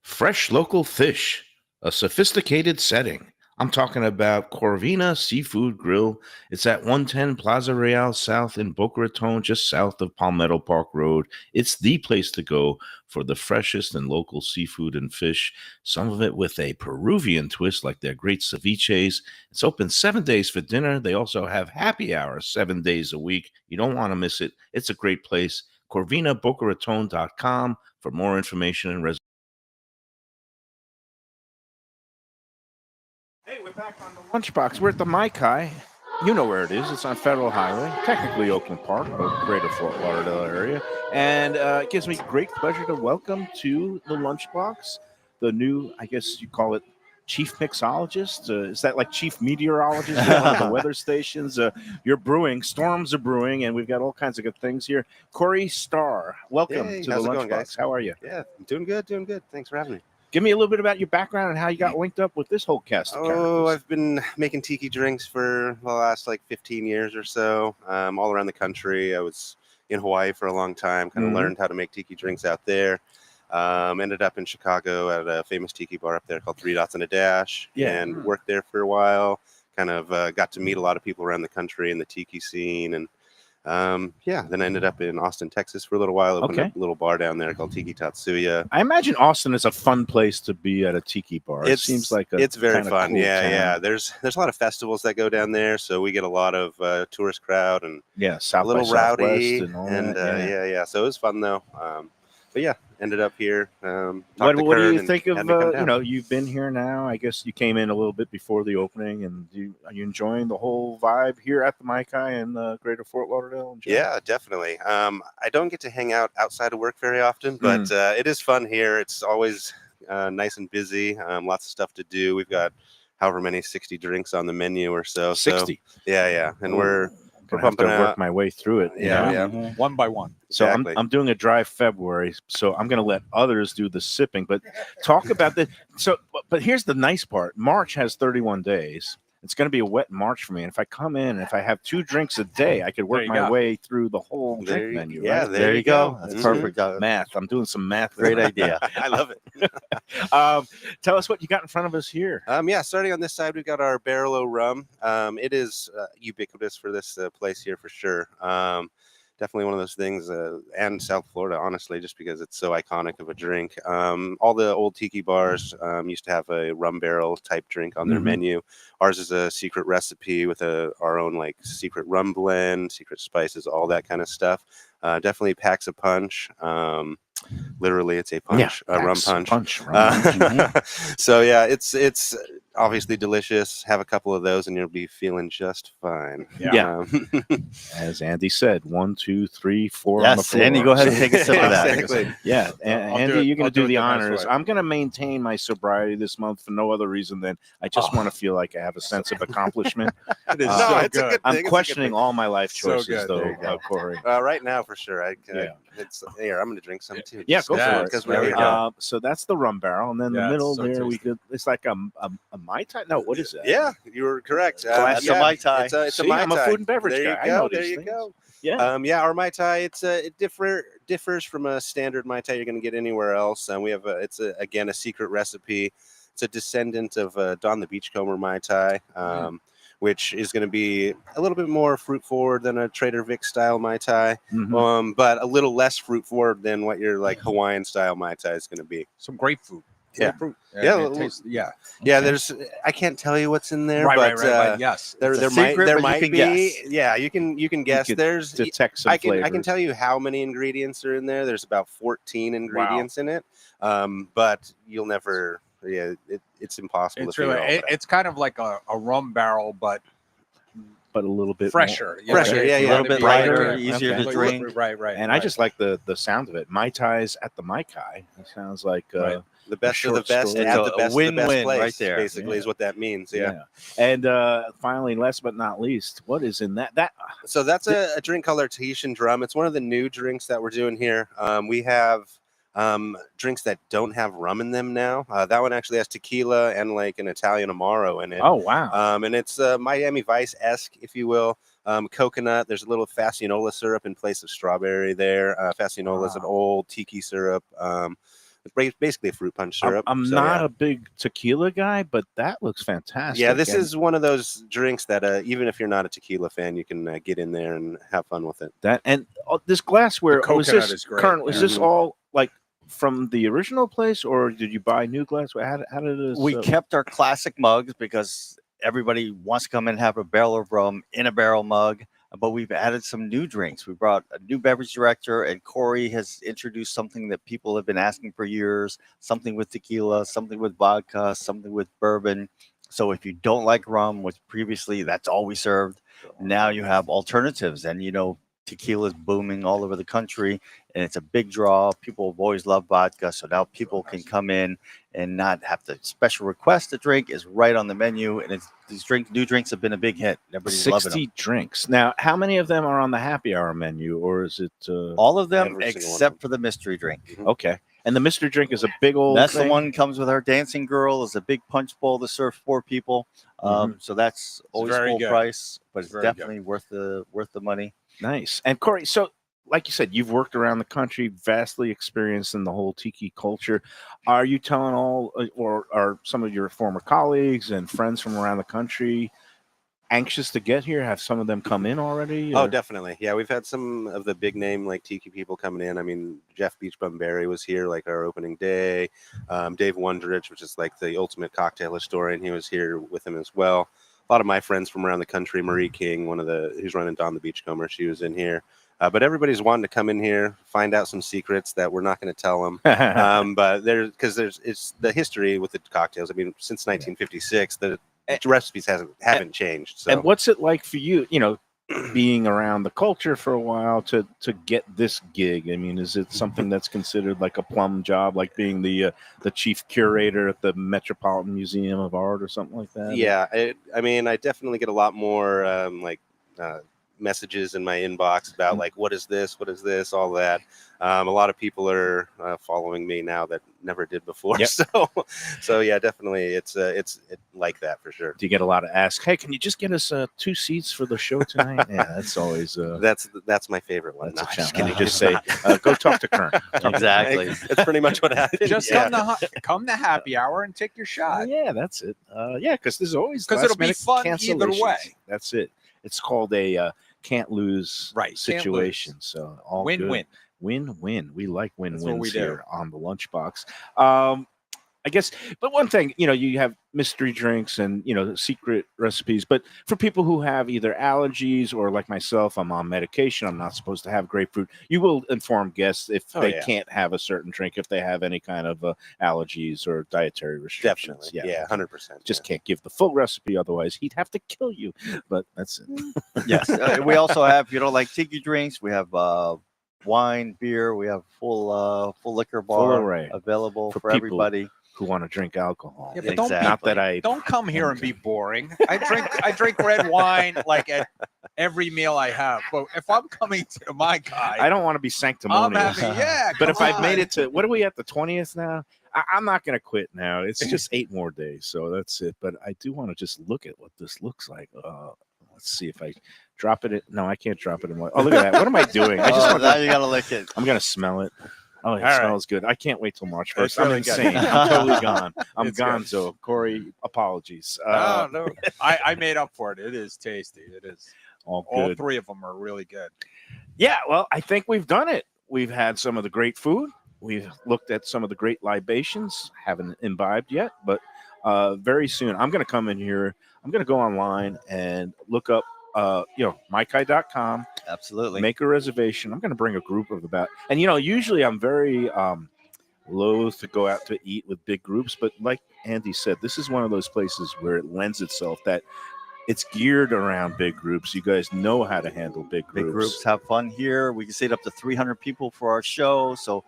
Fresh local fish, a sophisticated setting. I'm talking about Corvina Seafood Grill. It's at 110 Plaza Real South in Boca Raton, just south of Palmetto Park Road. It's the place to go for the freshest and local seafood and fish, some of it with a Peruvian twist like their great ceviches. It's open 7 days for dinner. They also have happy hours 7 days a week. You don't want to miss it. It's a great place. CorvinaBocaRaton.com for more information and reservations. Hey, we're back on the Lunchbox. We're at the Mai Kai. You know where it is. It's on Federal Highway, technically Oakland Park, but greater Fort Lauderdale area. And it gives me great pleasure to welcome to the Lunchbox the new, I guess you call it, chief mixologist. Is that like chief meteorologist at one of the weather stations? You're brewing, storms are brewing, and we've got all kinds of good things here. Corey Starr, welcome Hey, to the how's it Lunchbox. going, guys? How are you? Yeah, doing good, doing good. Thanks for having me. Give me a little bit about your background and how you got linked up with this whole cast of Oh, characters. I've been making tiki drinks for the last like 15 years or so, all around the country. I was in Hawaii for a long time, kind of Mhm. learned how to make tiki drinks out there. Ended up in Chicago at a famous tiki bar up there called Three Dots and a Dash, Yeah. and worked there for a while. Kind of got to meet a lot of people around the country in the tiki scene, and then I ended up in Austin, Texas for a little while. Opened Okay. up a little bar down there called Tiki Tatsuya. I imagine Austin is a fun place to be at a tiki bar. It seems like it's very kinda fun. cool Yeah, town. yeah. There's a lot of festivals that go down there, so we get a lot of tourist crowd and Yeah, South a little by Southwest rowdy and all and that. Yeah. yeah. So it was fun though. But yeah, ended up here. What do you and think of? had me come You down. know, you've been here now. I guess you came in a little bit before the opening, and are you enjoying the whole vibe here at the Mai Kai in Greater Fort Lauderdale? in general? Yeah, definitely. I don't get to hang out outside of work very often, but it is fun here. It's always nice and busy. Lots of stuff to do. We've got however many 60 drinks on the menu or so. 60. So, yeah, and we're Gonna have to pumping work out. my way through it. you Yeah, know? yeah. One by one. So Exactly. I'm doing a dry February, so I'm going to let others do the sipping. But talk about the but here's the nice part: March has 31 days. It's going to be a wet March for me, and if I come in and if I have 2 drinks a day, I could work There you my go. way through the whole There drink you- menu. yeah, right? there you go. That's Mhm. perfect. Math. I'm doing some math. Great idea. I love it. Tell us what you got in front of us here. Starting on this side, we've got our Barrel-O rum. It is ubiquitous for this place here for sure. Definitely one of those things, and South Florida, honestly, just because it's so iconic of a drink. All the old tiki bars used to have a rum barrel type drink on their Mhm. menu. Ours is a secret recipe with our own like secret rum blend, secret spices, all that kind of stuff. Definitely packs a punch. Literally, it's a punch, a rum punch. Rum punch. So yeah, it's obviously delicious. Have a couple of those, and you'll be feeling just fine. Yeah. Um, As Andy said, 1, 2, 3, 4 on the Yes, floor. Andy, go ahead and take a sip of that. Exactly. Yeah, I'll do Andy, it- you're going I'll to do do it the the nice honors. way. I'm going to maintain my sobriety this month for no other reason than I just want to feel like I have a sense of accomplishment. It is No, so it's a good. good I'm thing. It's a good questioning thing. all my life So choices, good. though, There you go. Corey. Right now, for sure. Yeah. It's here. I'm going to drink some too. Yeah, just go Yeah, for it. because there we're we here. go. So that's the rum barrel, and then Yeah, the it's middle so there tasty. it's like a Mai Tai. No, what is that? Yeah, you were correct. Glass of Mai Tai. It's a See, Mai I'm a Tai. food and beverage there guy. You I go. know there these you things. go. Yeah. Our Mai Tai, it differs from a standard Mai Tai you're going to get anywhere else. We have again a secret recipe. It's a descendant of Don the Beachcomber Mai Tai, which is going to be a little bit more fruit forward than a Trader Vic style Mai Tai, Mhm. but a little less fruit forward than what your like Hawaiian style Mai Tai is going to be. Some grapefruit. Yeah. Grapefruit. Yeah, I mean, it well, tastes- yeah. Yeah, I can't tell you what's in there, Right, but yes. there It's a might secret, there but you might can be. guess. Yeah, you can guess. could There's Detect some I can flavors. tell you how many ingredients are in there. There's about 14 ingredients in it, but you'll never. Yeah, it's impossible It's to figure really, all that out. it's kind of like a rum barrel, but but a little bit fresher. more- Fresher, Okay. yeah, A yeah. little bit Yeah, lighter, yeah, easier okay. to drink. Right. And I just like the sound of it. Mai Tais at the Mai Kai. It sounds like Right. The best of the short best story. at It's the a best of the win-win best place. right there. Basically, is what that means. Yeah. And finally, last but not least, what is in that? So that's a drink called our Tahitian Drum. It's one of the new drinks that we're doing here. We have drinks that don't have rum in them now. That one actually has tequila and like an Italian Amaro in it. Oh wow! And it's Miami Vice-esque, if you will. Coconut. There's a little Fascinola syrup in place of strawberry there. Fascinola is an old tiki syrup. It's basically a fruit punch syrup. I'm So, not yeah. a big tequila guy, but that looks fantastic. Yeah, this And is one of those drinks that even if you're not a tequila fan, you can get in there and have fun with it. that and this glassware. The Was coconut this is great. Colonel? Is this Mhm. all like from the original place, or did you buy new glassware? How did this? We kept our classic mugs because everybody wants to come and have a barrel of rum in a barrel mug. But we've added some new drinks. We brought a new beverage director, and Corey has introduced something that people have been asking for years, something with tequila, something with vodka, something with bourbon. So if you don't like rum, which previously that's all we served, now you have alternatives, and tequila is booming all over the country, and it's a big draw. People have always loved vodka, so now people can come in and not have to special request a drink. Is right on the menu, and these new drinks have been a big hit. Everybody's loving 60 them. drinks. Now, how many of them are on the happy hour menu, or is it All of them Every single one of except for the mystery drink. okay? And the Mr. Drink is a big old. That's thing? the one comes with our dancing girl. Is a big punch bowl to serve 4 people. So that's always very full good. price, but it's very good. definitely worth the money. Nice. And Corey, so like you said, you've worked around the country, vastly experienced in the whole tiki culture. Are you telling all, or are some of your former colleagues and friends from around the country anxious to get here? Have some of them come in already? Oh, or- definitely. Yeah, we've had some of the big name like tiki people coming in. I mean, Jeff Beachbum-Berry was here like our opening day. Dave Wondrich, which is like the ultimate cocktail historian, he was here with him as well. A lot of my friends from around the country, Marie King, who's running Don the Beachcomber, she was in here. But everybody's wanting to come in here, find out some secrets that we're not going to tell them. But it's the history with the cocktails. I mean, since 1956, the recipes haven't changed. So. And what's it like for you, being around the culture for a while to get this gig? I mean, is it something that's considered like a plum job, like being the chief curator at the Metropolitan Museum of Art or something like that? Yeah, I mean, I definitely get a lot more messages in my inbox about like what is this, all that. A lot of people are following me now that never did before. Yep. So yeah, definitely it's like that for sure. Do you get a lot of asks? Hey, can you just get us 2 seats for the show tonight? Yeah, that's always That's my favorite one. that's a No, challenge. just Can you kidding. just say, go talk to Kern? Exactly. That's pretty much what happened. Just yeah. come to happy hour and take your shot. Yeah, that's it. Yeah, because there's always 'Cause it'll be last-minute fun either cancellations. way. That's it. It's called a can't lose Right, can't situation. So all good. Win-win. Win-win. We like what win-wins we do. here on the Lunchbox. I guess, but one thing, you have mystery drinks and, secret recipes. But for people who have either allergies or like myself, I'm on medication, I'm not supposed to have grapefruit, you will inform guests if they can't have a certain drink, if they have any kind of allergies or dietary restrictions. Definitely. Yeah, 100%. Just can't give the full recipe, otherwise he'd have to kill you. But that's it. Yes. We also have, if you don't like tiki drinks, we have wine, beer. We have full liquor bar array available for for people everybody. who want to drink alcohol. Yeah, but Exactly. Not that I Don't come here and be boring. I drink red wine like at every meal I have. But if I'm coming to Mai Kai, I don't want to be I'm sanctimonious. having But if come I've made on. it to, what are we at, the 20th now? I'm not going to quit now. It's just 8 more days, so that's it. But I do want to just look at what this looks like. Let's see if I drop it. No, I can't drop it in my. Oh, look at that. What am I doing? I just want now to, you gotta lick it. I'm going to smell it. Oh, it right. smells good. I can't wait till March 1st. It's I'm really good. insane. I'm totally gone. I'm It's gone. good. So, Corey, apologies. No. I made up for it. It is tasty. It is. All All good. 3 of them are really good. Yeah, well, I think we've done it. We've had some of the great food. We've looked at some of the great libations. Haven't imbibed yet, but very soon I'm going to come in here. I'm going to go online and look up, maikai.com. Absolutely. Make a reservation. I'm going to bring a group of about, and usually I'm very loath to go out to eat with big groups, but like Andy said, this is one of those places where it lends itself that it's geared around big groups. You guys know how to handle big groups. Big groups have fun here. We can seat up to 300 people for our show. So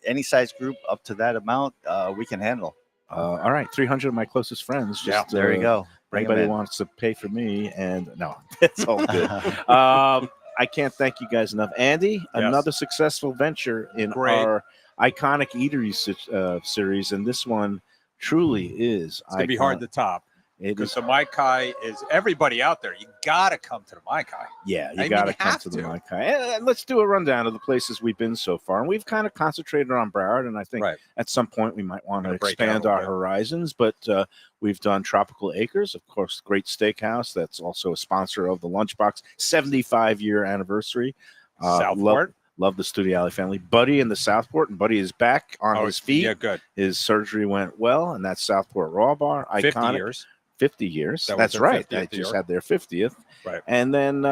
any size group up to that amount, we can handle. All right, 300 of my closest friends. Just, There you go. Bring 'em Anybody in. wants to pay for me, and no, it's all good. I can't thank you guys enough. Andy, another successful venture in Great. our iconic eateries series, and this one truly is. It's gonna be hard to top. It Because is, the Mai Kai is everybody out there. You gotta come to the Mai Kai. yeah, I you mean, got to you come have to the to. Mai Kai. And let's do a rundown of the places we've been so far. And we've kind of concentrated on Broward, and I think Right. at some point we might want to Gonna break out a expand little our bit. horizons. But we've done Tropical Acres, of course, great steakhouse. That's also a sponsor of the Lunchbox 75-year anniversary. Southport. Love the Studio Alley family. Buddy in the Southport, and Buddy is back on his feet. Yeah, good. His surgery went well, and that's Southport Raw Bar. 50 Iconic. years. 50 years. That was That's their right. 50th They just year. had their 50th. Right. And then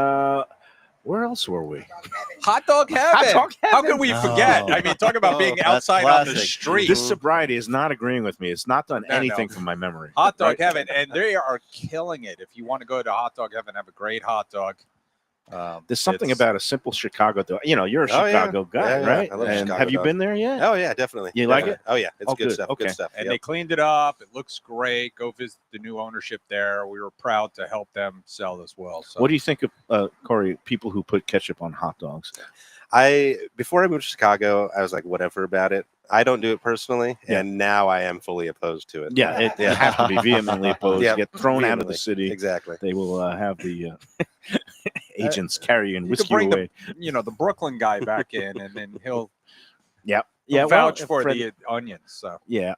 Where else were we? Hot dog heaven. Dog How heaven. could we forget? Oh. I mean, talk about being That's outside on the classic. street. This sobriety is not agreeing with me. It's not done No, anything no. from my memory. Hot dog right? heaven, and they are killing it. If you want to go to Hot Dog Heaven, have a great hot dog. There's something it's- about a simple Chicago dog. You know, you're a Oh, yeah. Chicago guy, Yeah, yeah. right? I love And Chicago have you dog. been there yet? Oh yeah, definitely. You like Definitely. Oh yeah, it's Oh, good good. stuff. Okay. Good stuff. And Yep. they cleaned it up. It looks great. Go visit the new ownership there. We were proud to help them sell as well. So What do you think of Corey? People who put ketchup on hot dogs? Before I moved to Chicago, I was like whatever about it. I don't do it personally, Yeah. and now I am fully opposed to it. Yeah, it have to be vehemently opposed. Yep. Get thrown out of the Vehemently. city. Exactly. They will have the agents carry you and you whisk could you bring away. the Brooklyn guy back in, and then he'll Yeah, vouch well, for Fred- the onions. So Yeah.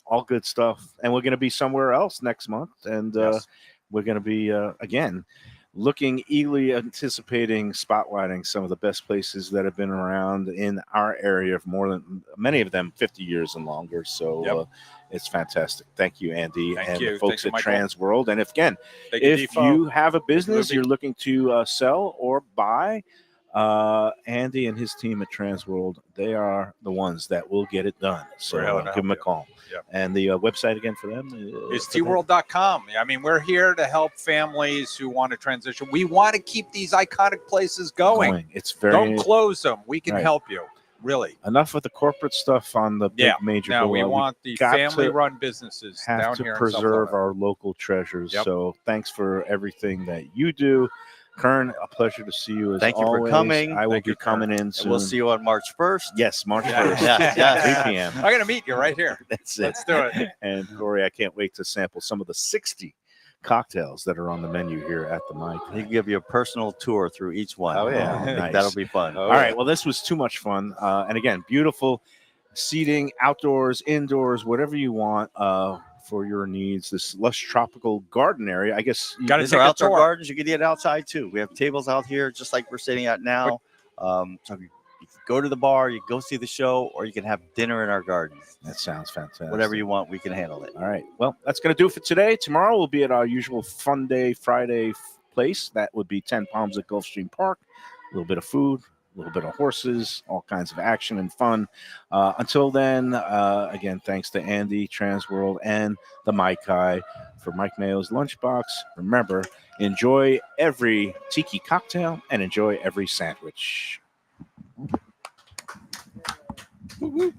All good stuff. And we're going to be somewhere else next month. And Yes. we're going to be, again, looking eagerly anticipating spotlighting some of the best places that have been around in our area for more than many of them 50 years and longer. So Yep. it's fantastic. Thank you, Andy, Thank and you. the folks Thank at you, Michael. TransWorld. And again, thank you, if Defo. you have a business Lubie. you're looking to sell or buy, Andy and his team at TransWorld, they are the ones that will get it done. So We're here to give them a help you. call. Yep. And the website again for them It's for them? tworld.com. I mean, we're here to help families who want to transition. We want to keep these iconic places going. It's very Don't close them. We can Right. help you. Really. enough of the corporate stuff on the big Yeah. major. No, we bowl. want the got to family-run businesses have down to here in preserve South Florida. our local treasures. Yep. So thanks for everything that you do. Kern, a pleasure to see you as Thank you for always. coming. I will Thank be you, Kern. coming in And soon. we'll see you on March 1st. Yes, March Yeah. 1st. Yeah, yeah. 3 p.m. I'm going to meet you right here. That's it. Let's do it. And Corey, I can't wait to sample some of the 60 cocktails that are on the menu here at the Mai Kai. He can give you a personal tour through each one. Oh, yeah. I think Nice. that'll be fun. Oh, All right. Well, this was too much fun. And again, beautiful seating, outdoors, indoors, whatever you want for your needs. This lush tropical garden area. I guess you Gotta These take are a outdoor tour. gardens. You can eat outside too. We have tables out here, just like we're sitting at now. So you can go to the bar, you can go see the show, or you can have dinner in our garden. That sounds fantastic. Whatever you want, we can handle it. All right. Well, that's going to do it for today. Tomorrow we'll be at our usual Fun Day Friday place. That would be 10 Palms at Gulfstream Park. A little bit of food, a little bit of horses, all kinds of action and fun. Until then, again, thanks to Andy, TransWorld, and the Mai Kai for Mike Mayo's Lunchbox. Remember, enjoy every tiki cocktail and enjoy every sandwich. Woo-woo.